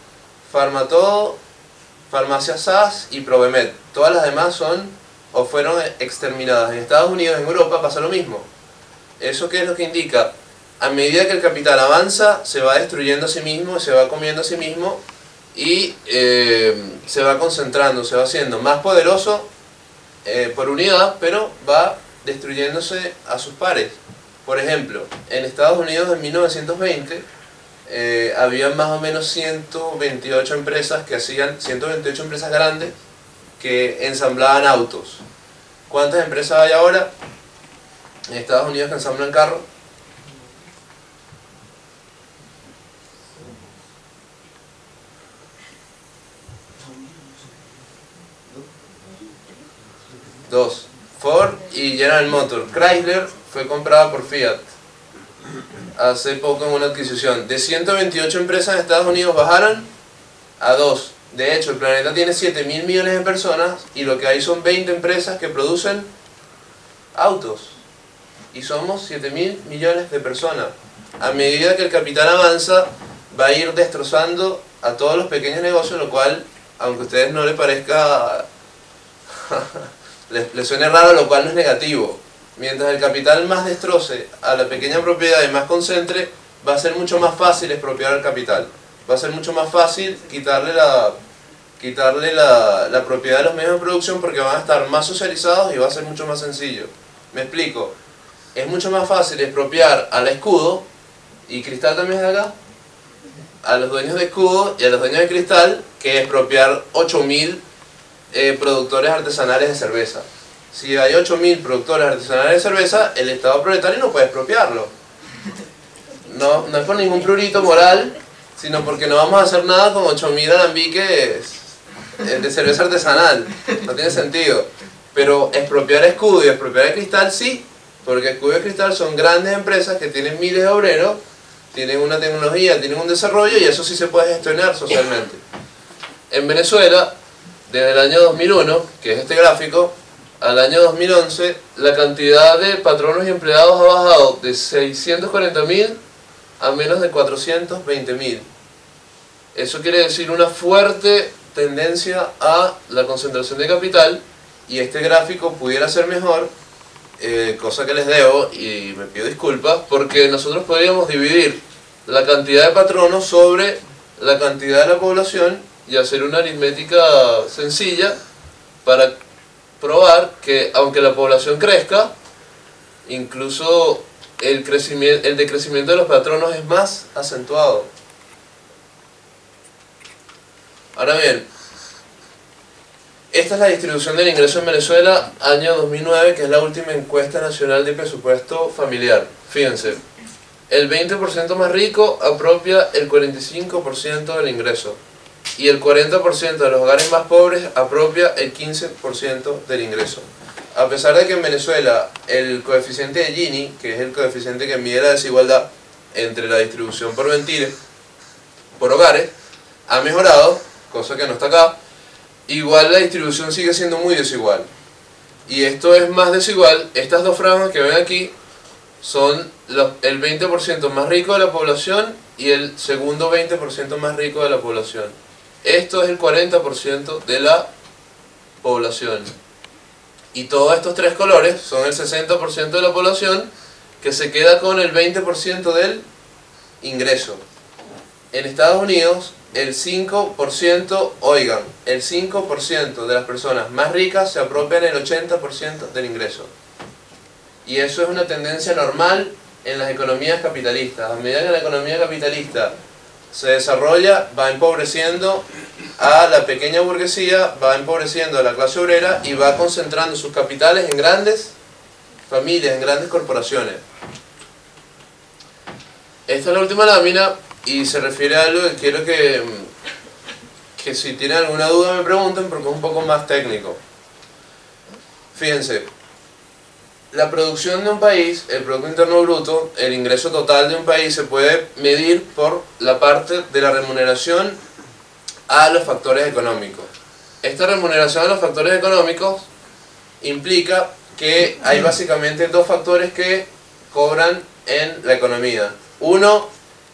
Farmatodo, Farmacia SAS y Provemed. Todas las demás son o fueron exterminadas. En Estados Unidos, en Europa pasa lo mismo. ¿Eso qué es lo que indica? A medida que el capital avanza, se va destruyendo a sí mismo, se va comiendo a sí mismo y se va concentrando, se va haciendo más poderoso por unidad, pero va destruyéndose a sus pares. Por ejemplo, en Estados Unidos en 1920 había más o menos 128 empresas que hacían, 128 empresas grandes que ensamblaban autos. ¿Cuántas empresas hay ahora en Estados Unidos que ensamblan carros? Dos. Ford y General Motors. Chrysler fue comprada por Fiat hace poco en una adquisición. De 128 empresas en Estados Unidos bajaron a 2. De hecho, el planeta tiene 7.000 millones de personas y lo que hay son 20 empresas que producen autos. Y somos 7.000 millones de personas. A medida que el capital avanza, va a ir destrozando a todos los pequeños negocios, lo cual, aunque a ustedes no les parezca, les suene raro, lo cual no es negativo. Mientras el capital más destroce a la pequeña propiedad y más concentre, va a ser mucho más fácil expropiar el capital. Va a ser mucho más fácil quitarle la propiedad de los medios de producción porque van a estar más socializados y va a ser mucho más sencillo. Me explico. Es mucho más fácil expropiar al Escudo, y Cristal también es de acá, a los dueños de Escudo y a los dueños de Cristal, que expropiar 8.000 productores artesanales de cerveza. Si hay 8.000 productores artesanales de cerveza, el Estado proletario no puede expropiarlo. No es por ningún prurito moral, sino porque no vamos a hacer nada con 8.000 alambiques de cerveza artesanal. No tiene sentido. Pero expropiar Escudo y expropiar Cristal sí, porque Escudo y Cristal son grandes empresas que tienen miles de obreros, tienen una tecnología, tienen un desarrollo y eso sí se puede gestionar socialmente. En Venezuela, desde el año 2001, que es este gráfico, al año 2011, la cantidad de patronos y empleados ha bajado de 640.000 a menos de 420.000. Eso quiere decir una fuerte tendencia a la concentración de capital, y este gráfico pudiera ser mejor, cosa que les debo y me pido disculpas, porque nosotros podríamos dividir la cantidad de patronos sobre la cantidad de la población y hacer una aritmética sencilla para probar que aunque la población crezca, incluso el decrecimiento de los patronos es más acentuado. Ahora bien, esta es la distribución del ingreso en Venezuela año 2009, que es la última encuesta nacional de presupuesto familiar. Fíjense, el 20% más rico apropia el 45% del ingreso y el 40% de los hogares más pobres apropia el 15% del ingreso. A pesar de que en Venezuela el coeficiente de Gini, que es el coeficiente que mide la desigualdad entre la distribución por ventiles, por hogares, ha mejorado, cosa que no está acá, igual la distribución sigue siendo muy desigual. Y esto es más desigual, estas dos franjas que ven aquí son el 20% más rico de la población y el segundo 20% más rico de la población. Esto es el 40% de la población. Y todos estos tres colores son el 60% de la población, que se queda con el 20% del ingreso. En Estados Unidos, el 5%, oigan, el 5% de las personas más ricas se apropian el 80% del ingreso. Y eso es una tendencia normal en las economías capitalistas. A medida que la economía capitalista se desarrolla, va empobreciendo a la pequeña burguesía, va empobreciendo a la clase obrera y va concentrando sus capitales en grandes familias, en grandes corporaciones. Esta es la última lámina y se refiere a algo que quiero que si tienen alguna duda me pregunten, porque es un poco más técnico. Fíjense, la producción de un país, el Producto Interno Bruto, el ingreso total de un país se puede medir por la parte de la remuneración a los factores económicos. Esta remuneración a los factores económicos implica que hay básicamente dos factores que cobran en la economía. Uno,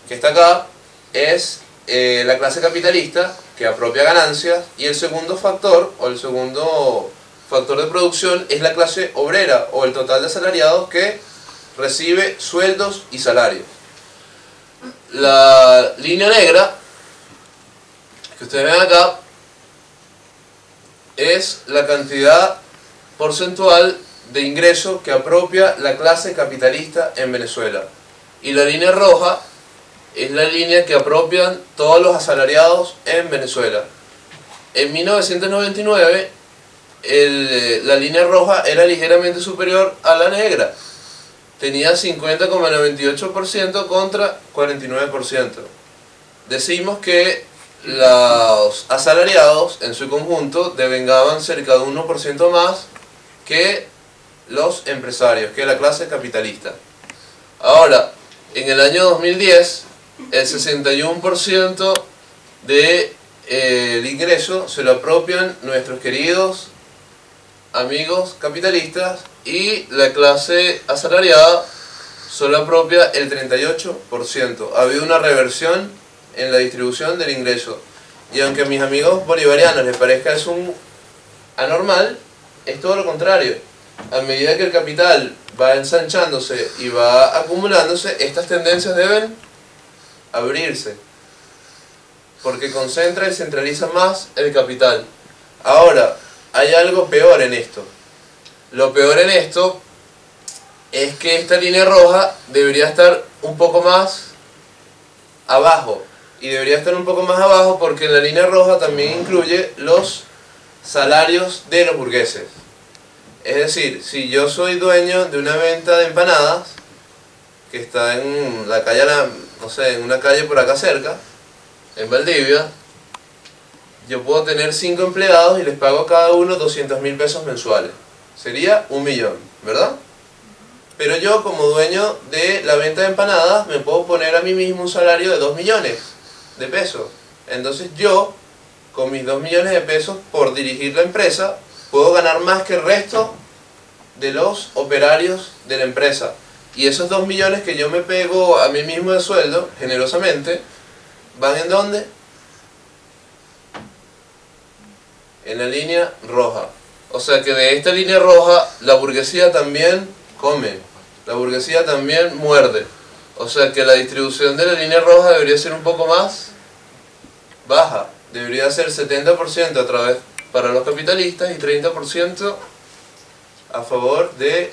que está acá, es la clase capitalista, que apropia ganancias, y el segundo factor, o el segundo factor de producción, es la clase obrera, o el total de asalariados que recibe sueldos y salarios. La línea negra, que ustedes ven acá, es la cantidad porcentual de ingreso que apropia la clase capitalista en Venezuela. Y la línea roja es la línea que apropian todos los asalariados en Venezuela. En 1999, la línea roja era ligeramente superior a la negra. Tenía 50,98% contra 49%. Decimos que los asalariados en su conjunto devengaban cerca de 1% más que los empresarios, que la clase capitalista. Ahora, en el año 2010, el 61% del ingreso se lo apropian nuestros queridos amigos capitalistas y la clase asalariada solo apropia el 38%. Ha habido una reversión en la distribución del ingreso. Y aunque a mis amigos bolivarianos les parezca eso un anormal, es todo lo contrario. A medida que el capital va ensanchándose y va acumulándose, estas tendencias deben abrirse, porque concentra y centraliza más el capital. Ahora, hay algo peor en esto. Lo peor en esto es que esta línea roja debería estar un poco más abajo. Y debería estar un poco más abajo porque en la línea roja también incluye los salarios de los burgueses. Es decir, si yo soy dueño de una venta de empanadas que está en la calle, no sé, en una calle por acá cerca, en Valdivia, yo puedo tener 5 empleados y les pago a cada uno 200.000 pesos mensuales. Sería 1 millón, ¿verdad? Pero yo, como dueño de la venta de empanadas, me puedo poner a mí mismo un salario de 2 millones de pesos. Entonces yo, con mis 2 millones de pesos por dirigir la empresa, puedo ganar más que el resto de los operarios de la empresa. Y esos 2 millones que yo me pego a mí mismo de sueldo, generosamente, ¿van en dónde? En la línea roja. O sea que de esta línea roja la burguesía también come, la burguesía también muerde. O sea que la distribución de la línea roja debería ser un poco más baja. Debería ser 70% a través para los capitalistas y 30% a favor de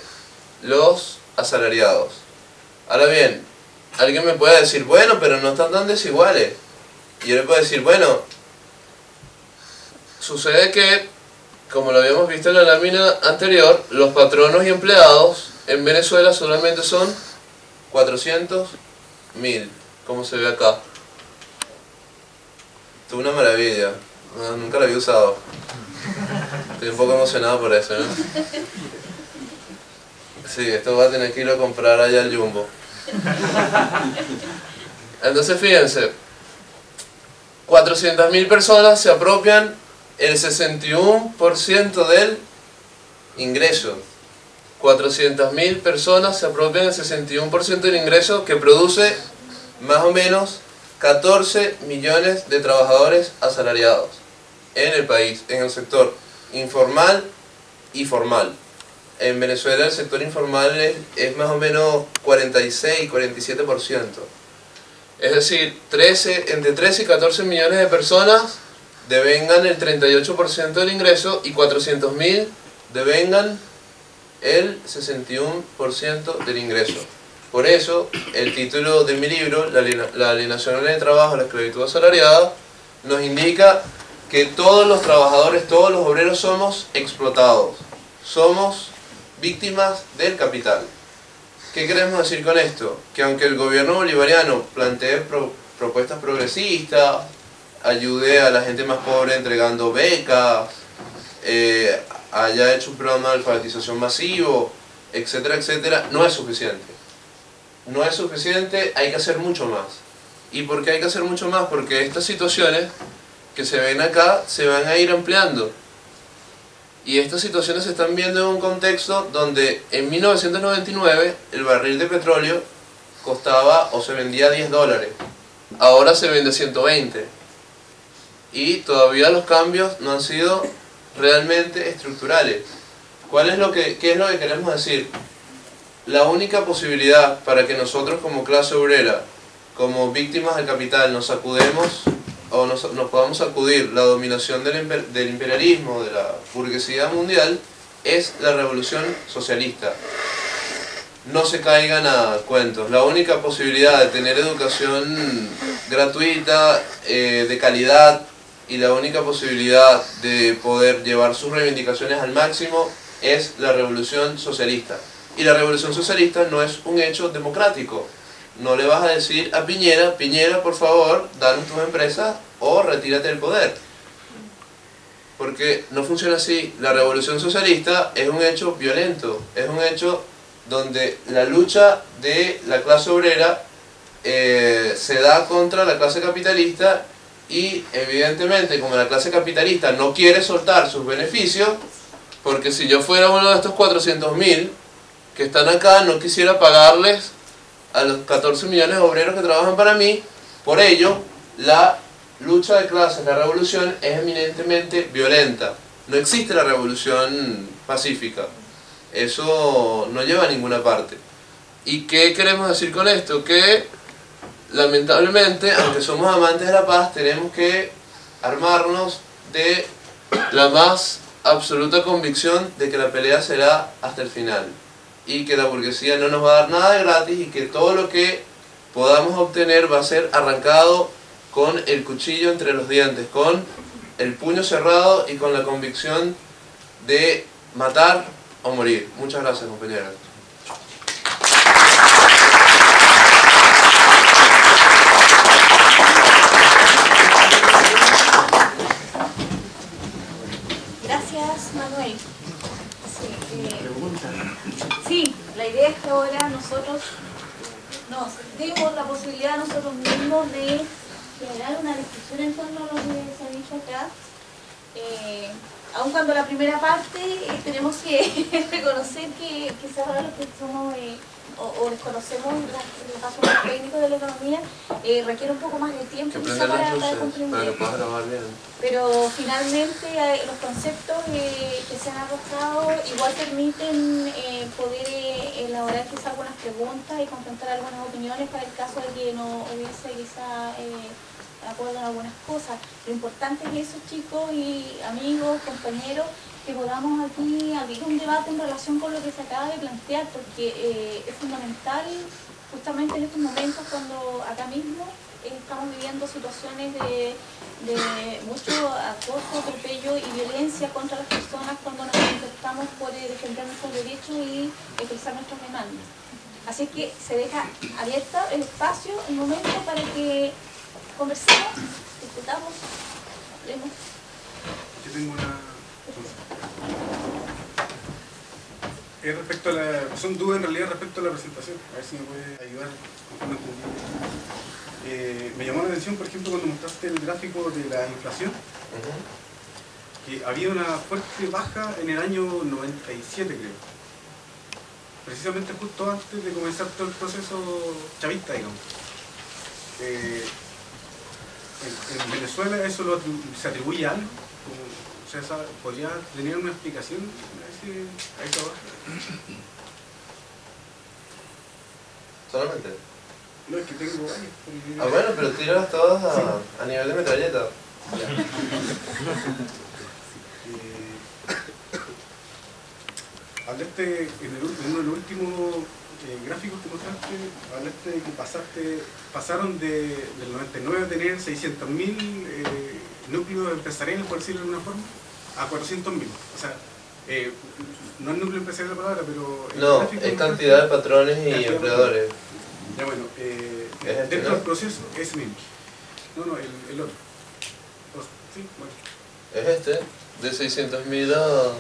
los asalariados. Ahora bien, alguien me puede decir, bueno, pero no están tan desiguales. Y yo le puedo decir, bueno, sucede que, como lo habíamos visto en la lámina anterior, los patronos y empleados en Venezuela solamente son 400.000, como se ve acá. Esto es una maravilla, no, nunca lo había usado. Estoy un poco emocionado por eso, ¿no? Sí, esto va a tener que ir a comprar allá al Jumbo. Entonces fíjense, 400.000 personas se apropian el 61% del ingreso. 400.000 personas se apropian el 61% del ingreso, que produce más o menos 14 millones de trabajadores asalariados en el país, en el sector informal y formal. En Venezuela el sector informal es más o menos 46-47%. Es decir, entre 13 y 14 millones de personas devengan el 38% del ingreso y 400.000 devengan el 61% del ingreso. Por eso, el título de mi libro, La alienación en el trabajo, la esclavitud asalariada, nos indica que todos los trabajadores, todos los obreros somos explotados, somos víctimas del capital. ¿Qué queremos decir con esto? Que aunque el gobierno bolivariano plantee propuestas progresistas, ayude a la gente más pobre entregando becas, haya hecho un programa de alfabetización masivo, etcétera, etcétera, no es suficiente. No es suficiente, hay que hacer mucho más. ¿Y por qué hay que hacer mucho más? Porque estas situaciones que se ven acá se van a ir ampliando. Y estas situaciones se están viendo en un contexto donde en 1999 el barril de petróleo costaba o se vendía a $10. Ahora se vende a 120. Y todavía los cambios no han sido realmente estructurales. ¿Qué es lo que queremos decir? La única posibilidad para que nosotros como clase obrera, como víctimas del capital, nos sacudemos o nos podamos sacudir la dominación del imperialismo, de la burguesía mundial, es la revolución socialista. No se caigan a cuentos. La única posibilidad de tener educación gratuita, de calidad, y la única posibilidad de poder llevar sus reivindicaciones al máximo es la revolución socialista. Y la revolución socialista no es un hecho democrático. No le vas a decir a Piñera, Piñera, por favor, danos tus empresas o retírate del poder. Porque no funciona así. La revolución socialista es un hecho violento, es un hecho donde la lucha de la clase obrera se da contra la clase capitalista y evidentemente como la clase capitalista no quiere soltar sus beneficios, porque si yo fuera uno de estos 400.000 que están acá, no quisiera pagarles a los 14 millones de obreros que trabajan para mí, por ello la lucha de clases, la revolución es eminentemente violenta. No existe la revolución pacífica. Eso no lleva a ninguna parte. ¿Y qué queremos decir con esto? Que lamentablemente, aunque somos amantes de la paz, tenemos que armarnos de la más absoluta convicción de que la pelea será hasta el final. Y que la burguesía no nos va a dar nada de gratis y que todo lo que podamos obtener va a ser arrancado con el cuchillo entre los dientes, con el puño cerrado y con la convicción de matar o morir. Muchas gracias, compañeros. Gracias, Manuel. Sí, la idea es que ahora nosotros nos demos la posibilidad a nosotros mismos de generar una discusión en torno a lo que se ha dicho acá. Aun cuando la primera parte tenemos que reconocer que quizás ahora los que somos o desconocemos los asuntos técnicos de la economía requiere un poco más de tiempo quizá para comprender. Pero finalmente los conceptos que se han arrojado igual permiten poder elaborar quizá algunas preguntas y confrontar algunas opiniones para el caso de que no hubiese quizá acuerdo en algunas cosas. Lo importante es eso, chicos y amigos, compañeros, que podamos aquí abrir un debate en relación con lo que se acaba de plantear, porque es fundamental justamente en estos momentos cuando acá mismo estamos viviendo situaciones de mucho acoso, atropello y violencia contra las personas cuando nos manifestamos por defender nuestros derechos y expresar nuestras demandas. Así que se deja abierto el espacio, el momento para que conversemos, discutamos, hablemos. Yo tengo una... respecto a la... Son dudas en realidad respecto a la presentación. A ver si me puede ayudar con me llamó la atención, por ejemplo, cuando mostraste el gráfico de la inflación, que había una fuerte baja en el año 97, creo. Precisamente justo antes de comenzar todo el proceso chavista, digamos. En Venezuela eso se atribuye a algo, o sea, ¿podría tener una explicación a esa baja? ¿Solamente? No, es que tengo varias. Ah, bueno, pero tíralas todas a nivel de metralleta. Hablaste en uno de los últimos gráficos que mostraste, hablaste de que pasaron del 99 a tener 600.000 núcleos empresariales, por decirlo de alguna forma, a 400.000. O sea, no es núcleo empresarial la palabra, pero... No, es cantidad de patrones y empleadores. Ya bueno, dentro del proceso es mismo. No, el otro. Sí, bueno. Es este, de 600.000 a...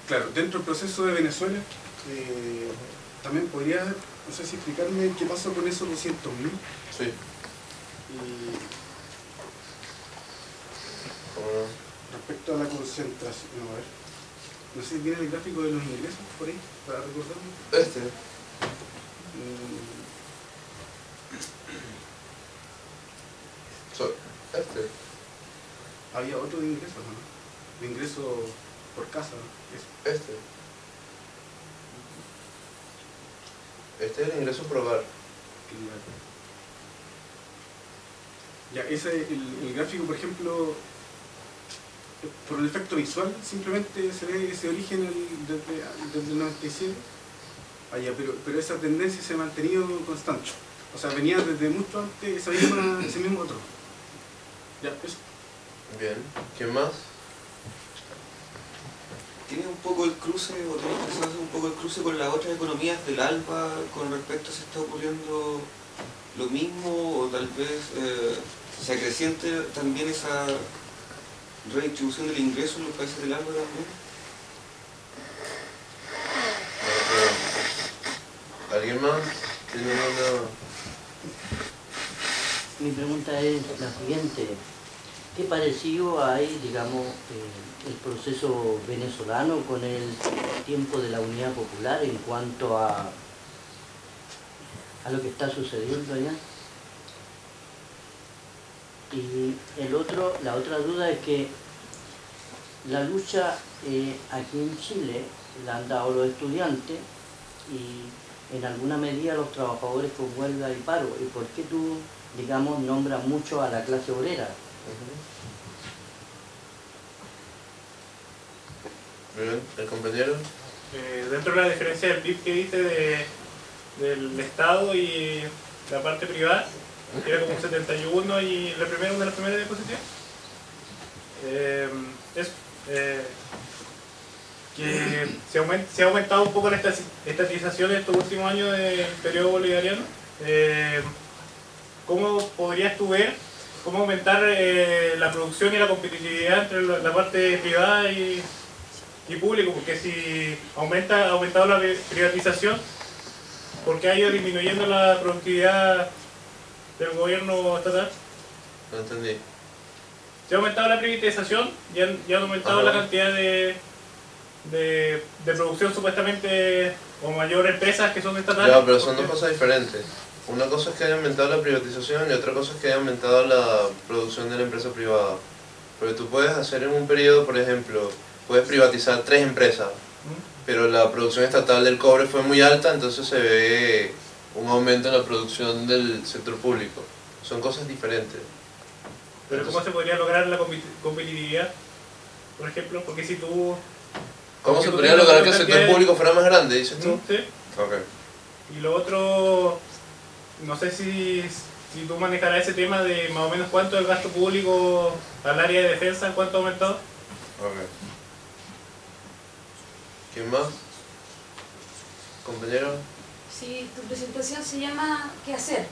Claro, dentro del proceso de Venezuela, también podría, no sé si explicarme qué pasó con esos 200.000. Sí. ¿Cómo no? Respecto a la concentración, no, a ver. No sé si tiene el gráfico de los ingresos por ahí, para recordarlo. Este. Este. Había otro de ingresos, ¿no? De ingresos por casa, ¿no? Este. Este es el ingreso por hogar. Ya, el gráfico, por ejemplo, por el efecto visual, simplemente se ve ese origen desde el 97. Allá, pero esa tendencia se ha mantenido constante. O sea, venía desde mucho antes ese mismo otro. Ya, eso. Bien, ¿quién más? Tiene un poco el cruce, o tiene que hacer un poco el cruce con las otras economías del ALBA con respecto a si está ocurriendo lo mismo, o tal vez se acreciente también esa redistribución del ingreso en los países del ALBA también. ¿Alguien más? ¿Tiene alguna? Mi pregunta es la siguiente. ¿Qué parecido hay, digamos, el proceso venezolano con el tiempo de la Unidad Popular en cuanto a lo que está sucediendo allá? Y la otra duda es que la lucha aquí en Chile la han dado los estudiantes y en alguna medida los trabajadores con huelga y paro. ¿Y por qué tú, digamos, nombras mucho a la clase obrera? Bien, ¿el compañero? Dentro de la diferencia del PIB que dice del Estado y la parte privada, que era como un 71 y una de las primeras diapositivas, que se ha aumentado un poco la estatización en estos últimos años del periodo bolivariano. ¿Cómo podrías tú ver cómo aumentar la producción y la competitividad entre la parte privada y público? Porque si ha aumentado la privatización, ¿por qué ha ido disminuyendo la productividad del gobierno estatal? No entendí. Se ha aumentado la privatización y han aumentado la cantidad de producción supuestamente, o mayor empresas que son estatales. Ya, pero son dos cosas diferentes. Una cosa es que haya aumentado la privatización y otra cosa es que haya aumentado la producción de la empresa privada. Pero tú puedes hacer en un periodo, por ejemplo, puedes privatizar 3 empresas, pero la producción estatal del cobre fue muy alta, entonces se ve un aumento en la producción del sector público. Son cosas diferentes. Pero ¿cómo se podría lograr la competitividad? Por ejemplo, porque si tú... ¿Cómo se podría lograr que el sector público fuera más grande, dices tú? Sí. Ok. Y lo otro, no sé si tú manejarás ese tema de más o menos cuánto el gasto público al área de defensa, cuánto ha aumentado. Ok. ¿Quién más? ¿Compañero? Sí, tu presentación se llama ¿Qué hacer?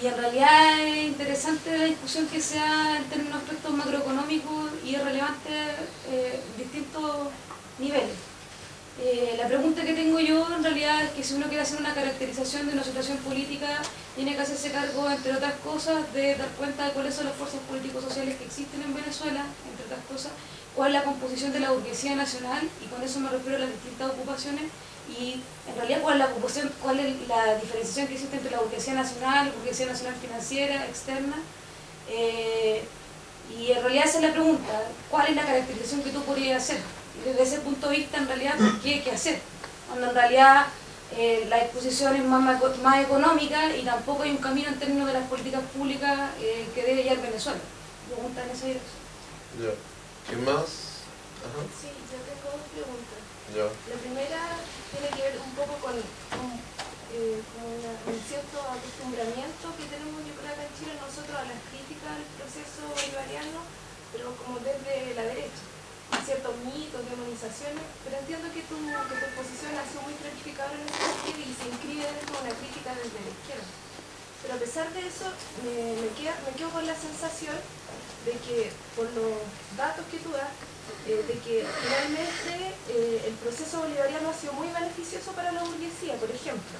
Y en realidad es interesante la discusión que se da en términos de aspectos macroeconómicos y es relevante en distintos niveles. La pregunta que tengo yo en realidad es que si uno quiere hacer una caracterización de una situación política, tiene que hacerse cargo, entre otras cosas, de dar cuenta de cuáles son las fuerzas políticos sociales que existen en Venezuela, entre otras cosas, cuál es la composición de la burguesía nacional, y con eso me refiero a las distintas ocupaciones, y en realidad cuál es la diferenciación que existe entre la burguesía nacional financiera, externa, y en realidad esa es la pregunta, ¿cuál es la caracterización que tú podrías hacer? Y desde ese punto de vista, en realidad, ¿qué hacer? Cuando en realidad la disposición es más económica y tampoco hay un camino en términos de las políticas públicas que debe llevar Venezuela. Pregunta en esa dirección. Ya. ¿Quién más? Ajá. Sí, yo tengo dos preguntas. Ya. La primera tiene que ver un poco con un cierto acostumbramiento que tenemos, yo creo, acá en Chile, nosotros a las críticas al proceso bolivariano, pero como desde la derecha. Ciertos mitos, demonizaciones, pero entiendo que tu posición ha sido muy clarificadora en ese sentido y se inscribe dentro de una crítica desde la izquierda. Pero a pesar de eso, me quedo con la sensación de que, por los datos que tú das, de que finalmente el proceso bolivariano ha sido muy beneficioso para la burguesía. Por ejemplo,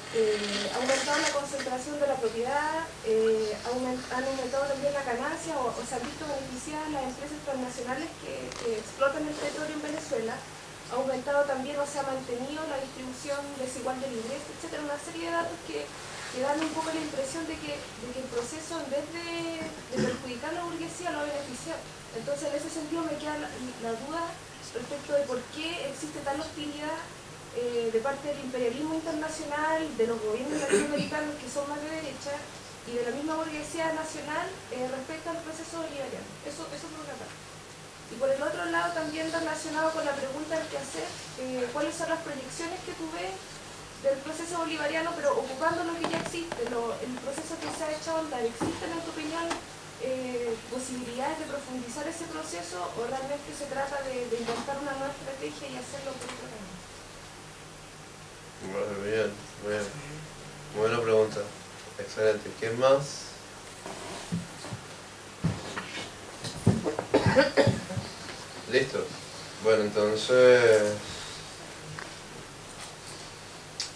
ha aumentado la concentración de la propiedad, han aumentado también la ganancia o se han visto beneficiadas las empresas transnacionales que explotan el petróleo en Venezuela, ha aumentado también o se ha mantenido la distribución desigual del ingreso, etc. Una serie de datos que dan un poco la impresión de que el proceso, en vez de perjudicar a la burguesía, lo ha beneficiado. Entonces, en ese sentido me queda la duda respecto de por qué existe tal hostilidad de parte del imperialismo internacional, de los gobiernos latinoamericanos que son más de derecha y de la misma burguesía nacional respecto al proceso bolivariano. Eso por una parte. Y por el otro lado, también relacionado con la pregunta del qué hacer, ¿cuáles son las proyecciones que tú ves del proceso bolivariano, pero ocupando lo que ya existe existe, el proceso que se ha echado a andar, ¿existen en tu opinión posibilidades de profundizar ese proceso o realmente se trata de inventar una nueva estrategia y hacerlo por otro camino? Bueno, bien, bien. Buena pregunta. Excelente. ¿Quién más? Listo. Bueno, entonces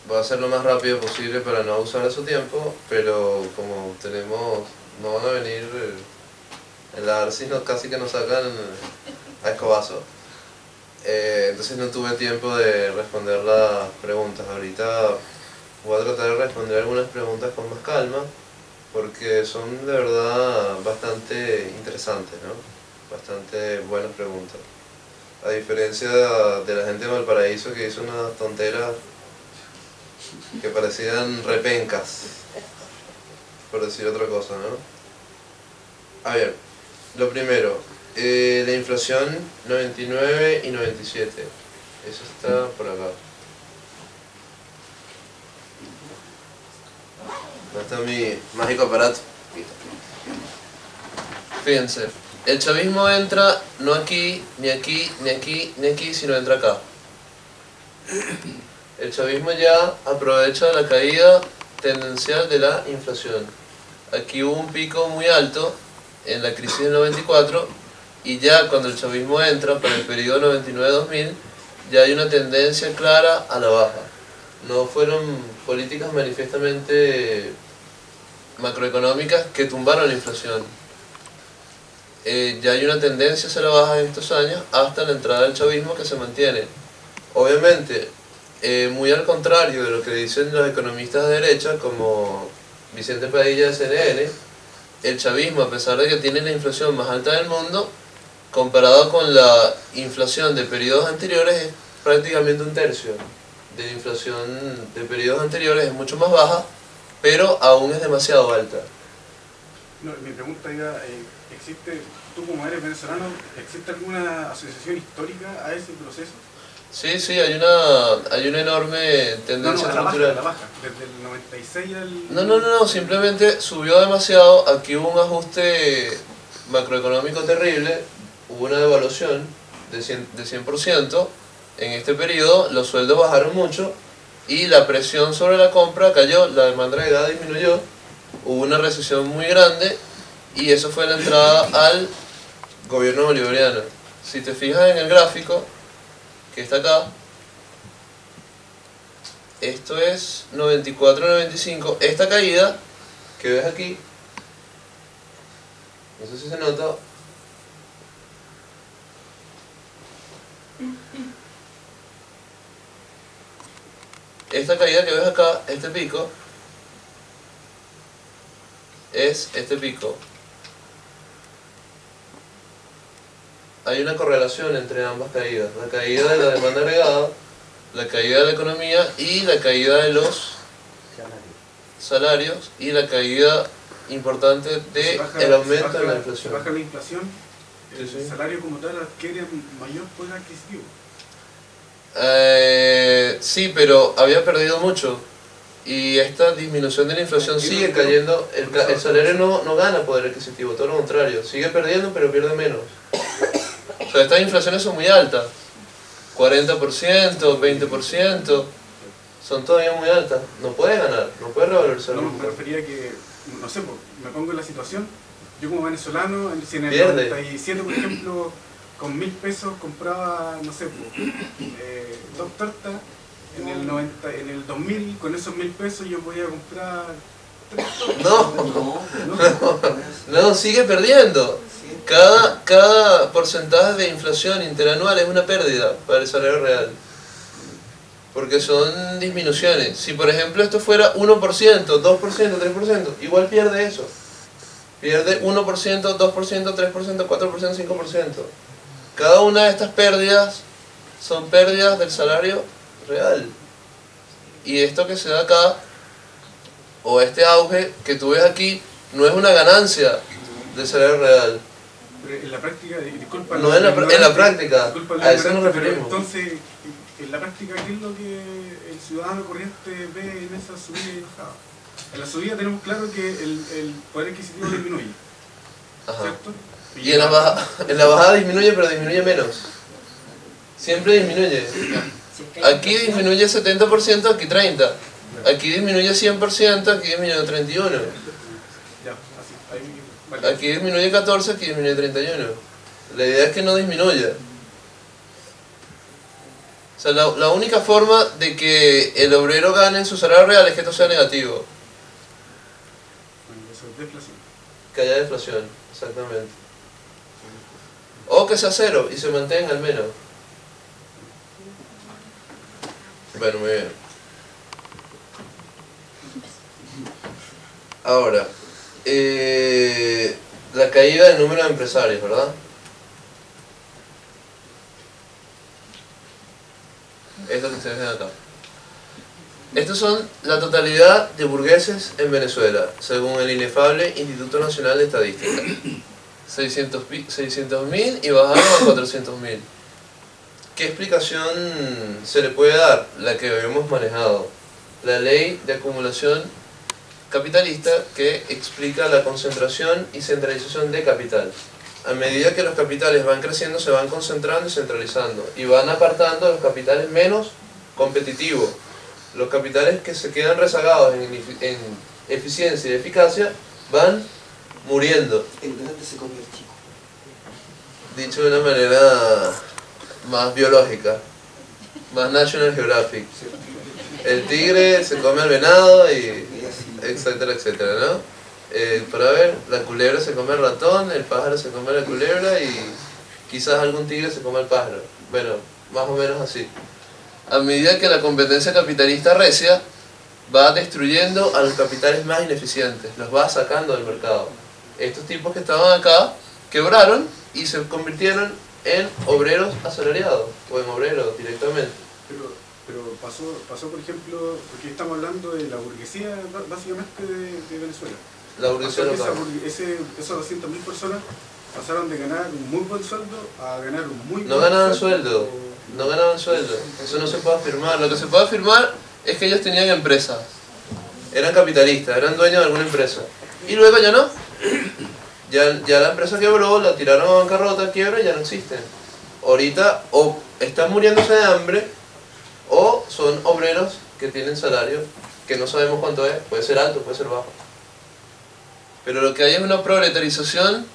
voy a hacer lo más rápido posible para no abusar de su tiempo, pero como no van a venir en la ARCI, casi que nos sacan a escobazo. Entonces no tuve tiempo de responder las preguntas. Ahorita voy a tratar de responder algunas preguntas con más calma, porque son de verdad bastante interesantes, ¿no? Bastante buenas preguntas. A diferencia de la gente de Valparaíso que hizo unas tonteras que parecían repencas, por decir otra cosa, ¿no? A ver, lo primero, la inflación 99 y 97, eso está por acá. ¿Dónde está mi mágico aparato? Fíjense, el chavismo entra no aquí, ni aquí, ni aquí, ni aquí, sino entra acá. El chavismo ya aprovecha la caída tendencial de la inflación. Aquí hubo un pico muy alto en la crisis del 94 y ya cuando el chavismo entra para el periodo 99-2000 ya hay una tendencia clara a la baja. No fueron políticas manifiestamente macroeconómicas que tumbaron la inflación. Ya hay una tendencia hacia la baja en estos años hasta la entrada del chavismo que se mantiene. Obviamente, muy al contrario de lo que dicen los economistas de derecha como Vicente Padilla de CNN, el chavismo, a pesar de que tiene la inflación más alta del mundo, comparado con la inflación de periodos anteriores, es prácticamente un tercio. De la inflación de periodos anteriores es mucho más baja, pero aún es demasiado alta. No, mi pregunta era, tú como eres venezolano, ¿existe alguna asociación histórica a ese proceso? Sí, sí, hay una enorme tendencia estructural. A la baja, desde el 96 al... No, simplemente subió demasiado, aquí hubo un ajuste macroeconómico terrible, hubo una devaluación de 100%, en este periodo los sueldos bajaron mucho y la presión sobre la compra cayó, la demanda agregada disminuyó, hubo una recesión muy grande y eso fue la entrada al gobierno bolivariano. Si te fijas en el gráfico que está acá, esto es 94-95, esta caída que ves aquí, no sé si se nota, esta caída que ves acá, este pico, es este pico. Hay una correlación entre ambas caídas, la caída de la demanda agregada, la caída de la economía y la caída de los salarios y la caída importante del aumento de la inflación. Si baja la inflación, el Sí. salario como tal adquiere mayor poder adquisitivo. Sí, pero había perdido mucho y esta disminución de la inflación sigue cayendo, el salario no gana poder adquisitivo, todo lo contrario, sigue perdiendo pero pierde menos. O sea, estas inflaciones son muy altas, 40%, 20%, son todavía muy altas, no puede ganar, no puede revalorizar. No, me refería a que, no sé, me pongo en la situación, yo como venezolano, si en el Pierde. 97, por ejemplo, con 1000 pesos compraba, no sé, 2 tortas, en el 2000, con esos 1000 pesos yo podía comprar 3 tortas. No, sigue perdiendo. Cada porcentaje de inflación interanual es una pérdida para el salario real. Porque son disminuciones. Si por ejemplo esto fuera 1%, 2%, 3%, igual pierde eso. Pierde 1%, 2%, 3%, 4%, 5%. Cada una de estas pérdidas son pérdidas del salario real. Y esto que se da acá, o este auge que tú ves aquí, no es una ganancia del salario real. Pero en la práctica, disculpa... No en la práctica, a eso nos referimos. Entonces, en la práctica, ¿qué es lo que el ciudadano corriente ve en esa subida y bajada? En la subida tenemos claro que el poder adquisitivo disminuye, Ajá. ¿cierto? Y en la bajada disminuye, pero disminuye menos. Siempre disminuye. Aquí disminuye 70%, aquí 30%. Aquí disminuye 100%, aquí disminuye 31%. Ya, así, ahí, vale. Aquí disminuye 14%, aquí disminuye 31%. La idea es que no disminuya. O sea, la única forma de que el obrero gane en su salario real es que esto sea negativo. Bueno, eso es deflación. Que haya deflación, exactamente. O que sea cero y se mantenga al menos. Bueno, muy bien. Ahora, la caída del número de empresarios, ¿verdad? Esto que ustedes ven acá. Estos son la totalidad de burgueses en Venezuela, según el inefable Instituto Nacional de Estadística. 600.000 y bajaron a 400.000. ¿Qué explicación se le puede dar? La que habíamos manejado. La ley de acumulación capitalista que explica la concentración y centralización de capital. A medida que los capitales van creciendo, se van concentrando y centralizando. Y van apartando a los capitales menos competitivos. Los capitales que se quedan rezagados en eficiencia y eficacia van muriendo. El grande se come el chico. Dicho de una manera más biológica, más National Geographic. El tigre se come al venado y etcétera, etcétera, ¿no? Para ver, la culebra se come al ratón, el pájaro se come a la culebra y quizás algún tigre se come al pájaro. Bueno, más o menos así. A medida que la competencia capitalista recia, va destruyendo a los capitales más ineficientes, los va sacando del mercado. Estos tipos que estaban acá quebraron y se convirtieron en obreros asalariados o en obreros directamente. Pero pasó, por ejemplo, porque estamos hablando de la burguesía básicamente de Venezuela. La burguesía Pasó que local. esas 200.000 personas pasaron de ganar un muy buen sueldo a ganar un muy No buen ganaban sueldo, no ganaban sueldo, eso no se puede afirmar. Lo que se puede afirmar es que ellos tenían empresas, eran capitalistas, eran dueños de alguna empresa. Y luego ya no, ya la empresa quebró, la tiraron a bancarrota, quiebra y ya no existen. Ahorita o están muriéndose de hambre o son obreros que tienen salario que no sabemos cuánto es, puede ser alto, puede ser bajo. Pero lo que hay es una proletarización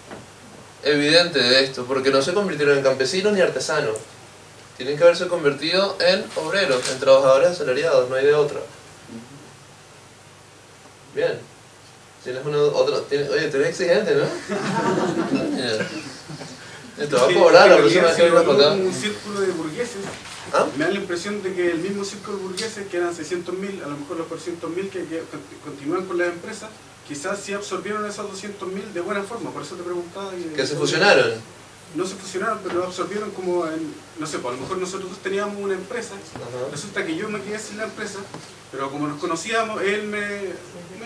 evidente de esto, porque no se convirtieron en campesinos ni artesanos. Tienen que haberse convertido en obreros, en trabajadores asalariados, no hay de otra. Bien. Tienes oye, tú eres exigente, ¿no? Te va a cobrar la próxima vez que vengas para acá. Un círculo de burgueses. ¿Ah? Me da la impresión de que el mismo círculo de burgueses, que eran 600.000, a lo mejor los 400.000 que continúan con las empresas, quizás sí absorbieron esos 200.000 de buena forma. Por eso te preguntaba. Que se fusionaron. No se fusionaron, pero lo absorbieron como no sé, pues a lo mejor nosotros teníamos una empresa, Ajá. resulta que yo me quedé sin la empresa, pero como nos conocíamos, él me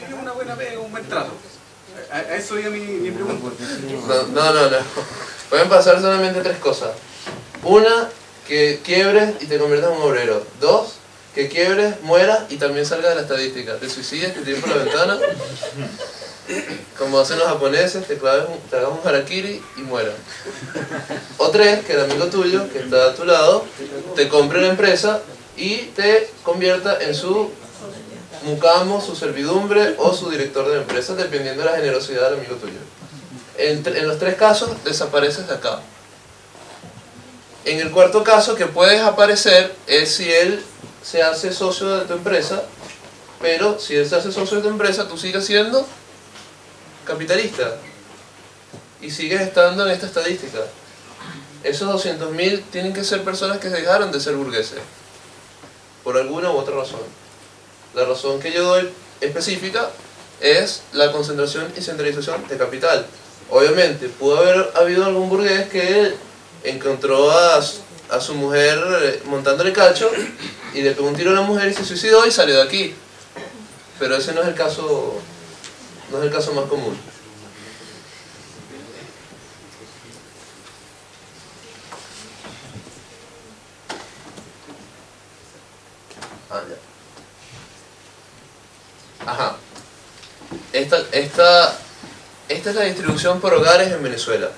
dio una buena pega, un buen trato. A eso iba mi pregunta. No. Pueden pasar solamente tres cosas. Una, que quiebres y te conviertas en un obrero. Dos, que quiebres, mueras y también salgas de la estadística. Te suicides, te tiras por la ventana, como hacen los japoneses, te hagas un harakiri y mueras. O tres, que el amigo tuyo, que está a tu lado, te compre una empresa y te convierta en su mucamo, su servidumbre o su director de la empresa, dependiendo de la generosidad del amigo tuyo. En los tres casos, desapareces de acá. En el cuarto caso que puedes aparecer es si él se hace socio de tu empresa, pero si él se hace socio de tu empresa, tú sigues siendo capitalista y sigues estando en esta estadística. Esos 200.000 tienen que ser personas que dejaron de ser burgueses, por alguna u otra razón. La razón que yo doy específica es la concentración y centralización de capital. Obviamente, pudo haber habido algún burgués que encontró a su mujer montándole cacho y le pegó un tiro a la mujer y se suicidó y salió de aquí. Pero ese no es el caso, más común. Ah, ya. Ajá. esta es la distribución por hogares en Venezuela,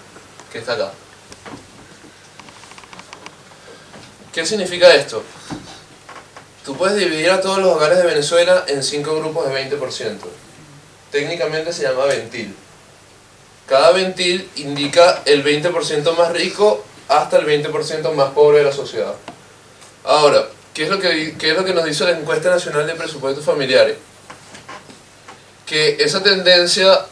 que está acá. ¿Qué significa esto? Tú puedes dividir a todos los hogares de Venezuela en 5 grupos de 20%. Técnicamente se llama ventil. Cada ventil indica el 20% más rico hasta el 20% más pobre de la sociedad. Ahora, ¿qué es lo que nos dice la encuesta nacional de presupuestos familiares? Que esa tendencia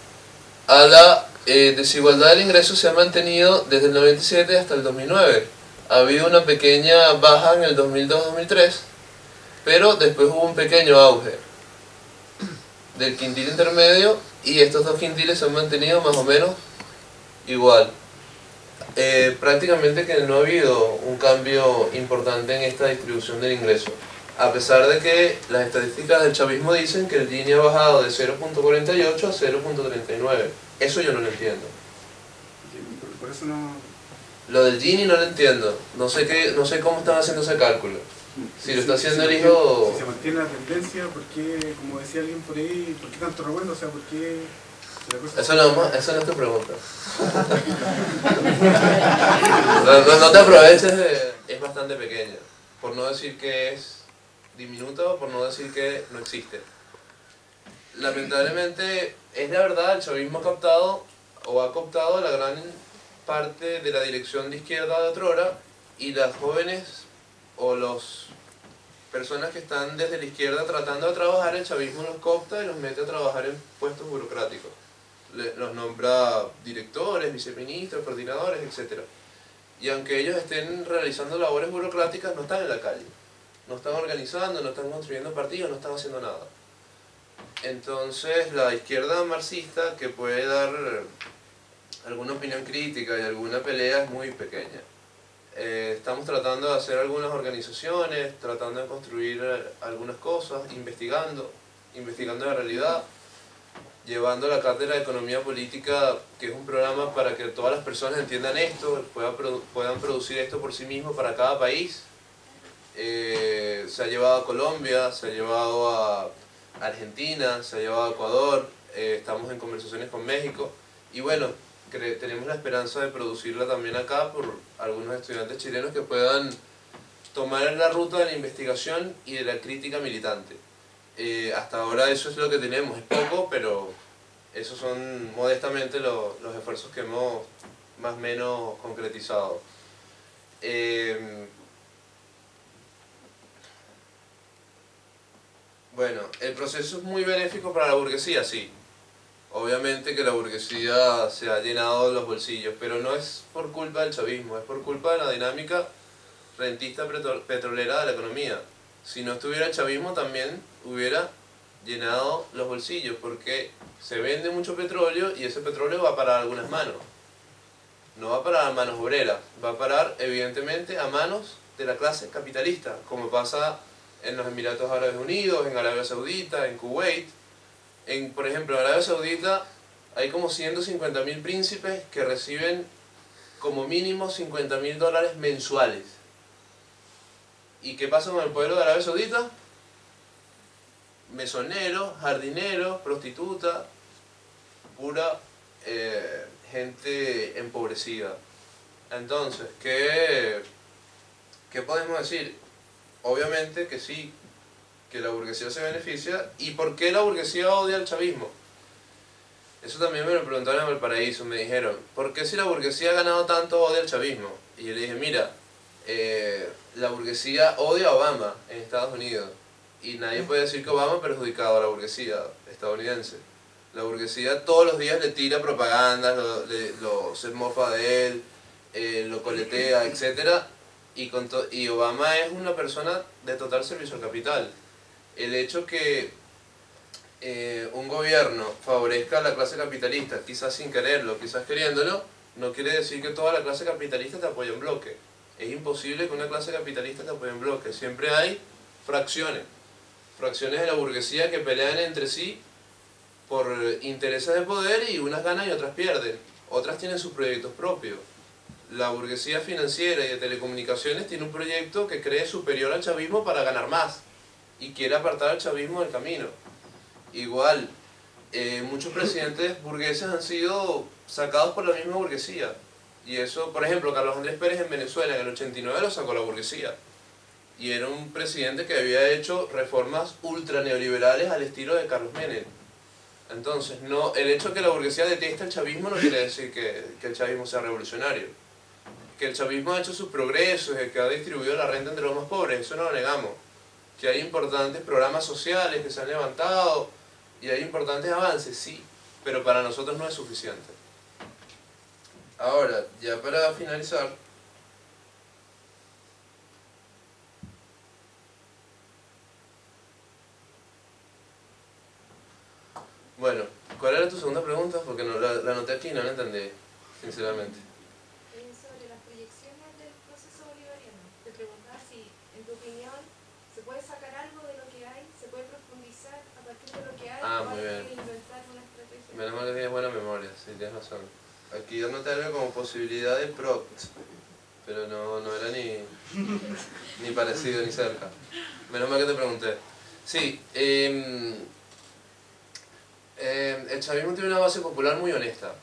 a la desigualdad del ingreso se ha mantenido desde el 97 hasta el 2009. Ha habido una pequeña baja en el 2002-2003, pero después hubo un pequeño auge del quintil intermedio y estos dos quintiles se han mantenido más o menos igual. Prácticamente que no ha habido un cambio importante en esta distribución del ingreso, a pesar de que las estadísticas del chavismo dicen que el Gini ha bajado de 0.48 a 0.39. Eso yo no lo entiendo. Por eso no... Lo del Gini no lo entiendo. No sé cómo están haciendo ese cálculo. Si lo está haciendo el hijo... Si se mantiene la tendencia, ¿por qué, como decía alguien por ahí, por qué tanto revuelo? O sea, ¿por qué...? Eso no es tu pregunta. No te aproveches es bastante pequeña. Por no decir que es diminuta, por no decir que no existe. Lamentablemente, es la verdad, el chavismo ha cooptado la gran parte de la dirección de izquierda de otrora, y las jóvenes o las personas que están desde la izquierda tratando de trabajar, el chavismo los coopta y los mete a trabajar en puestos burocráticos. Los nombra directores, viceministros, coordinadores, etc. Y aunque ellos estén realizando labores burocráticas, no están en la calle. No están organizando, no están construyendo partidos, no están haciendo nada. Entonces la izquierda marxista, que puede dar alguna opinión crítica y alguna pelea, es muy pequeña. Estamos tratando de hacer algunas organizaciones, tratando de construir algunas cosas, investigando la realidad, llevando la cátedra de Economía Política, que es un programa para que todas las personas entiendan esto, puedan producir esto por sí mismos para cada país. Se ha llevado a Colombia, se ha llevado a Argentina, se ha llevado a Ecuador, estamos en conversaciones con México, y bueno, tenemos la esperanza de producirla también acá por algunos estudiantes chilenos que puedan tomar la ruta de la investigación y de la crítica militante. Hasta ahora eso es lo que tenemos, es poco, pero esos son modestamente los esfuerzos que hemos más o menos concretizado. Bueno, el proceso es muy benéfico para la burguesía, sí. Obviamente que la burguesía se ha llenado los bolsillos, pero no es por culpa del chavismo, es por culpa de la dinámica rentista petrolera de la economía. Si no estuviera el chavismo también hubiera llenado los bolsillos, porque se vende mucho petróleo y ese petróleo va a parar a algunas manos. No va a parar a manos obreras, va a parar evidentemente a manos de la clase capitalista, como pasa en los Emiratos Árabes Unidos, en Arabia Saudita, en Kuwait. Por ejemplo, en Arabia Saudita hay como 150.000 príncipes que reciben como mínimo $50.000 mensuales. ¿Y qué pasa con el pueblo de Arabia Saudita? Mesoneros, jardineros, prostitutas, pura gente empobrecida. Entonces, ¿qué podemos decir? Obviamente que sí, que la burguesía se beneficia. ¿Y por qué la burguesía odia al chavismo? Eso también me lo preguntaron en Valparaíso, me dijeron, ¿por qué si la burguesía ha ganado tanto odia al chavismo? Y yo le dije, mira, la burguesía odia a Obama en Estados Unidos, y nadie puede decir que Obama ha perjudicado a la burguesía estadounidense. La burguesía todos los días le tira propaganda, se mofa de él, lo coletea, etc. Y Obama es una persona de total servicio al capital. El hecho que un gobierno favorezca a la clase capitalista, quizás sin quererlo, quizás queriéndolo, no quiere decir que toda la clase capitalista te apoye en bloque. Es imposible que una clase capitalista te apoye en bloque. Siempre hay fracciones de la burguesía que pelean entre sí por intereses de poder, y unas ganan y otras pierden. Otras tienen sus proyectos propios. La burguesía financiera y de telecomunicaciones tiene un proyecto que cree superior al chavismo para ganar más, y quiere apartar al chavismo del camino. Igual, muchos presidentes burgueses han sido sacados por la misma burguesía. Y eso, por ejemplo, Carlos Andrés Pérez en Venezuela en el 89 lo sacó la burguesía. Y era un presidente que había hecho reformas ultra neoliberales al estilo de Carlos Menem. Entonces, no, el hecho de que la burguesía detesta el chavismo no quiere decir que el chavismo sea revolucionario. Que el chavismo ha hecho sus progresos, que ha distribuido la renta entre los más pobres, eso no lo negamos. Que hay importantes programas sociales que se han levantado y hay importantes avances, sí, pero para nosotros no es suficiente. Ahora, ya para finalizar, bueno, ¿cuál era tu segunda pregunta? Porque no, la anoté aquí y no la entendí, sinceramente. Sobre las proyecciones del proceso bolivariano. Te preguntaba si, en tu opinión, se puede sacar algo de lo que hay, se puede profundizar a partir de lo que hay, o Muy hay bien. que inventar una estrategia. Menos mal que tienes buena memoria, sí, tienes razón. Aquí anoté algo como posibilidad de PROCT, pero no era ni parecido ni cerca. Menos mal que te pregunté. Sí, el chavismo tiene una base popular muy honesta.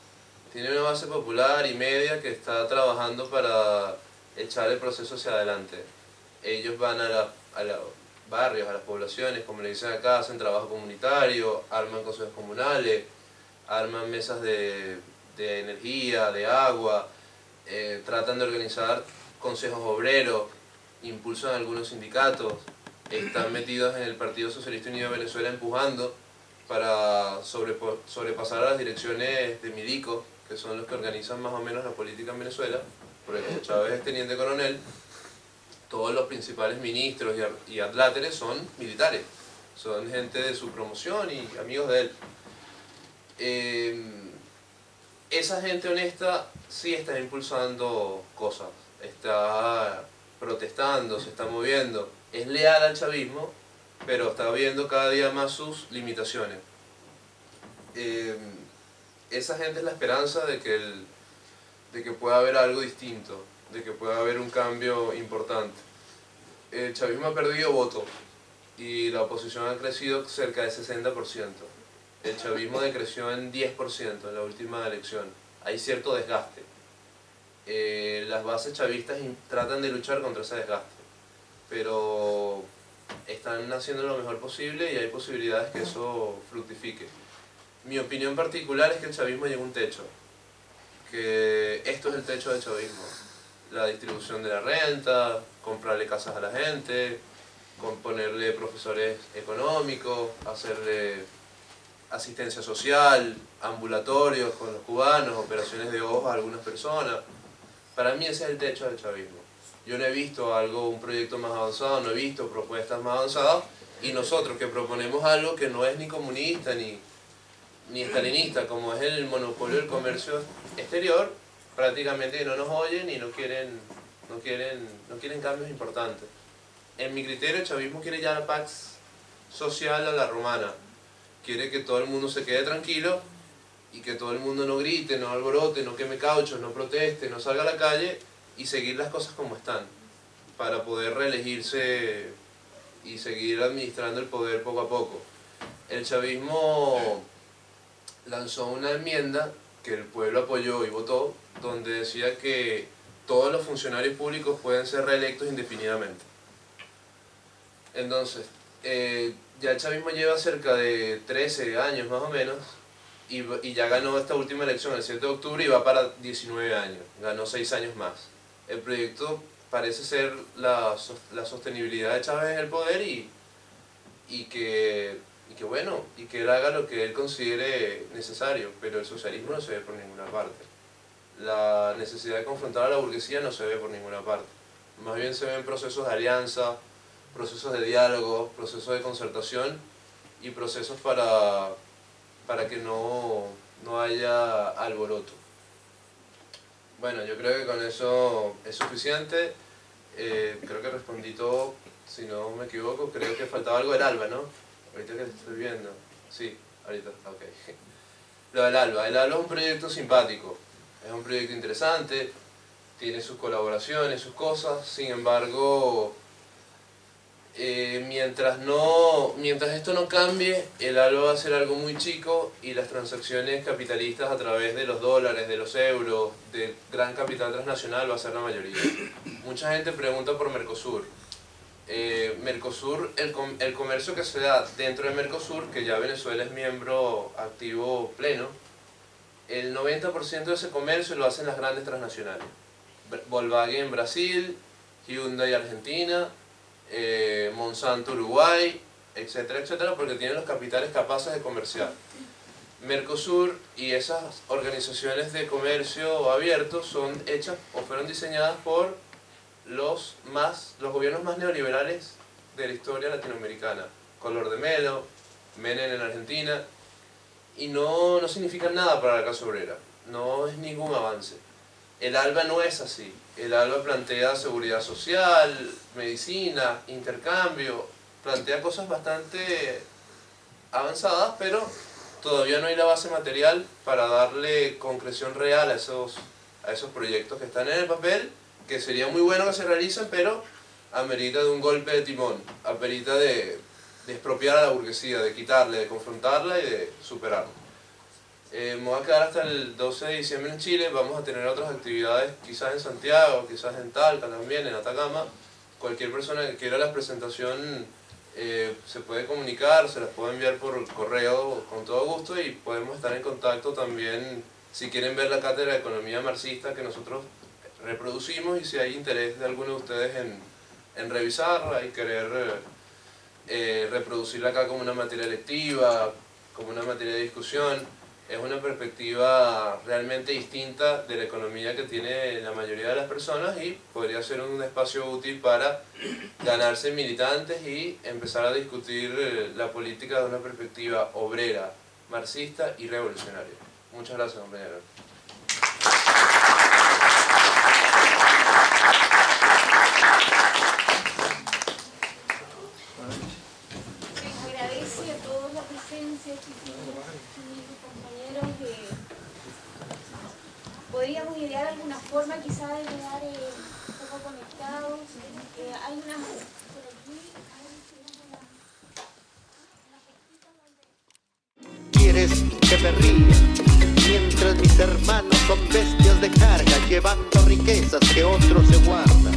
Tiene una base popular y media que está trabajando para echar el proceso hacia adelante. Ellos van a los barrios, a las poblaciones, como le dicen acá, hacen trabajo comunitario, arman consejos comunales, arman mesas de energía, de agua, tratan de organizar consejos obreros, impulsan algunos sindicatos, están metidos en el Partido Socialista Unido de Venezuela empujando para sobrepasar a las direcciones de milicos, que son los que organizan más o menos la política en Venezuela, porque como Chávez es teniente coronel, todos los principales ministros y adláteres son militares, son gente de su promoción y amigos de él. Esa gente honesta sí está impulsando cosas, está protestando, se está moviendo, es leal al chavismo, pero está viendo cada día más sus limitaciones. Esa gente es la esperanza de que pueda haber algo distinto, de que pueda haber un cambio importante. El chavismo ha perdido votos y la oposición ha crecido cerca del 60%. El chavismo decreció en 10% en la última elección. Hay cierto desgaste. Las bases chavistas tratan de luchar contra ese desgaste, pero están haciendo lo mejor posible y hay posibilidades que eso fructifique. Mi opinión particular es que el chavismo llegó a un techo, que esto es el techo del chavismo. La distribución de la renta, comprarle casas a la gente, ponerle profesores económicos, hacerle asistencia social, ambulatorios con los cubanos, operaciones de ojos a algunas personas. Para mí ese es el techo del chavismo. Yo no he visto un proyecto más avanzado, no he visto propuestas más avanzadas, y nosotros que proponemos algo que no es ni comunista ni estalinista, como es el monopolio del comercio exterior, prácticamente no nos oyen y no quieren cambios importantes. En mi criterio, el chavismo quiere ya la pax social a la romana. Quiere que todo el mundo se quede tranquilo y que todo el mundo no grite, no alborote, no queme cauchos, no proteste, no salga a la calle y seguir las cosas como están para poder reelegirse y seguir administrando el poder poco a poco. El chavismo lanzó una enmienda que el pueblo apoyó y votó, donde decía que todos los funcionarios públicos pueden ser reelectos indefinidamente. Entonces, ya el chavismo lleva cerca de 13 años más o menos, y ya ganó esta última elección el 7 de octubre y va para 19 años, ganó 6 años más. El proyecto parece ser la sostenibilidad de Chávez en el poder y que él haga lo que él considere necesario, pero el socialismo no se ve por ninguna parte. La necesidad de confrontar a la burguesía no se ve por ninguna parte. Más bien se ven procesos de alianza, procesos de diálogo, procesos de concertación y procesos para que no haya alboroto. Bueno, yo creo que con eso es suficiente. Creo que respondí todo, si no me equivoco. Creo que faltaba algo del ALBA, ¿no? Ahorita que estoy viendo. Sí, ahorita, ok. Lo del ALBA. El ALBA es un proyecto simpático, es un proyecto interesante, tiene sus colaboraciones, sus cosas. Sin embargo, mientras esto no cambie, el ALBA va a ser algo muy chico y las transacciones capitalistas a través de los dólares, de los euros, del gran capital transnacional va a ser la mayoría. Mucha gente pregunta por Mercosur. Mercosur, el comercio que se da dentro de Mercosur, que ya Venezuela es miembro activo pleno, el 90% de ese comercio lo hacen las grandes transnacionales. Volkswagen en Brasil, Hyundai Argentina, Monsanto Uruguay, etcétera, etcétera, porque tienen los capitales capaces de comerciar. Mercosur y esas organizaciones de comercio abierto son hechas o fueron diseñadas por los gobiernos más neoliberales de la historia latinoamericana. Collor de Mello, Menem en Argentina, y no significan nada para la clase obrera, no es ningún avance. El ALBA no es así. El ALBA plantea seguridad social, medicina, intercambio, plantea cosas bastante avanzadas, pero todavía no hay la base material para darle concreción real a esos proyectos que están en el papel, que sería muy bueno que se realicen, pero amerita de un golpe de timón, amerita de expropiar a la burguesía, de quitarle, de confrontarla y de superarla. Me voy a quedar hasta el 12 de diciembre en Chile, vamos a tener otras actividades quizás en Santiago, quizás en Talca también, en Atacama. Cualquier persona que quiera la presentación se puede comunicar, se las puedo enviar por correo con todo gusto y podemos estar en contacto también si quieren ver la cátedra de economía marxista que nosotros reproducimos y si hay interés de alguno de ustedes en revisarla y querer reproducirla acá como una materia lectiva, como una materia de discusión. Es una perspectiva realmente distinta de la economía que tiene la mayoría de las personas y podría ser un espacio útil para ganarse militantes y empezar a discutir la política de una perspectiva obrera, marxista y revolucionaria. Muchas gracias, compañero. Agradece a todos la presencia, compañeros. Podríamos idear alguna forma quizá de quedar un poco conectados. Hay una por aquí. ¿Quieres que me ría? Mientras mis hermanos son bestias de carga, llevando riquezas que otros se guardan.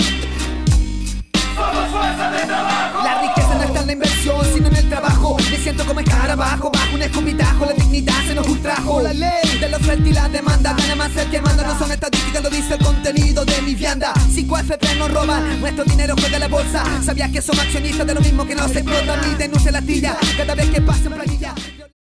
Somos fuerza de trabajo. La riqueza no está en la inversión, sino en el trabajo. Me siento como escarabajo, bajo un escupitajo. La dignidad se nos ultrajo. La ley de la oferta y la demanda. Gana más el que manda, no son estadísticas, lo dice el contenido de mi vianda. 5FP nos roban, nuestro dinero juega la bolsa. ¿Sabías que somos accionistas de lo mismo que nos explotan? Mi denuncia la tilla cada vez que pasen planilla.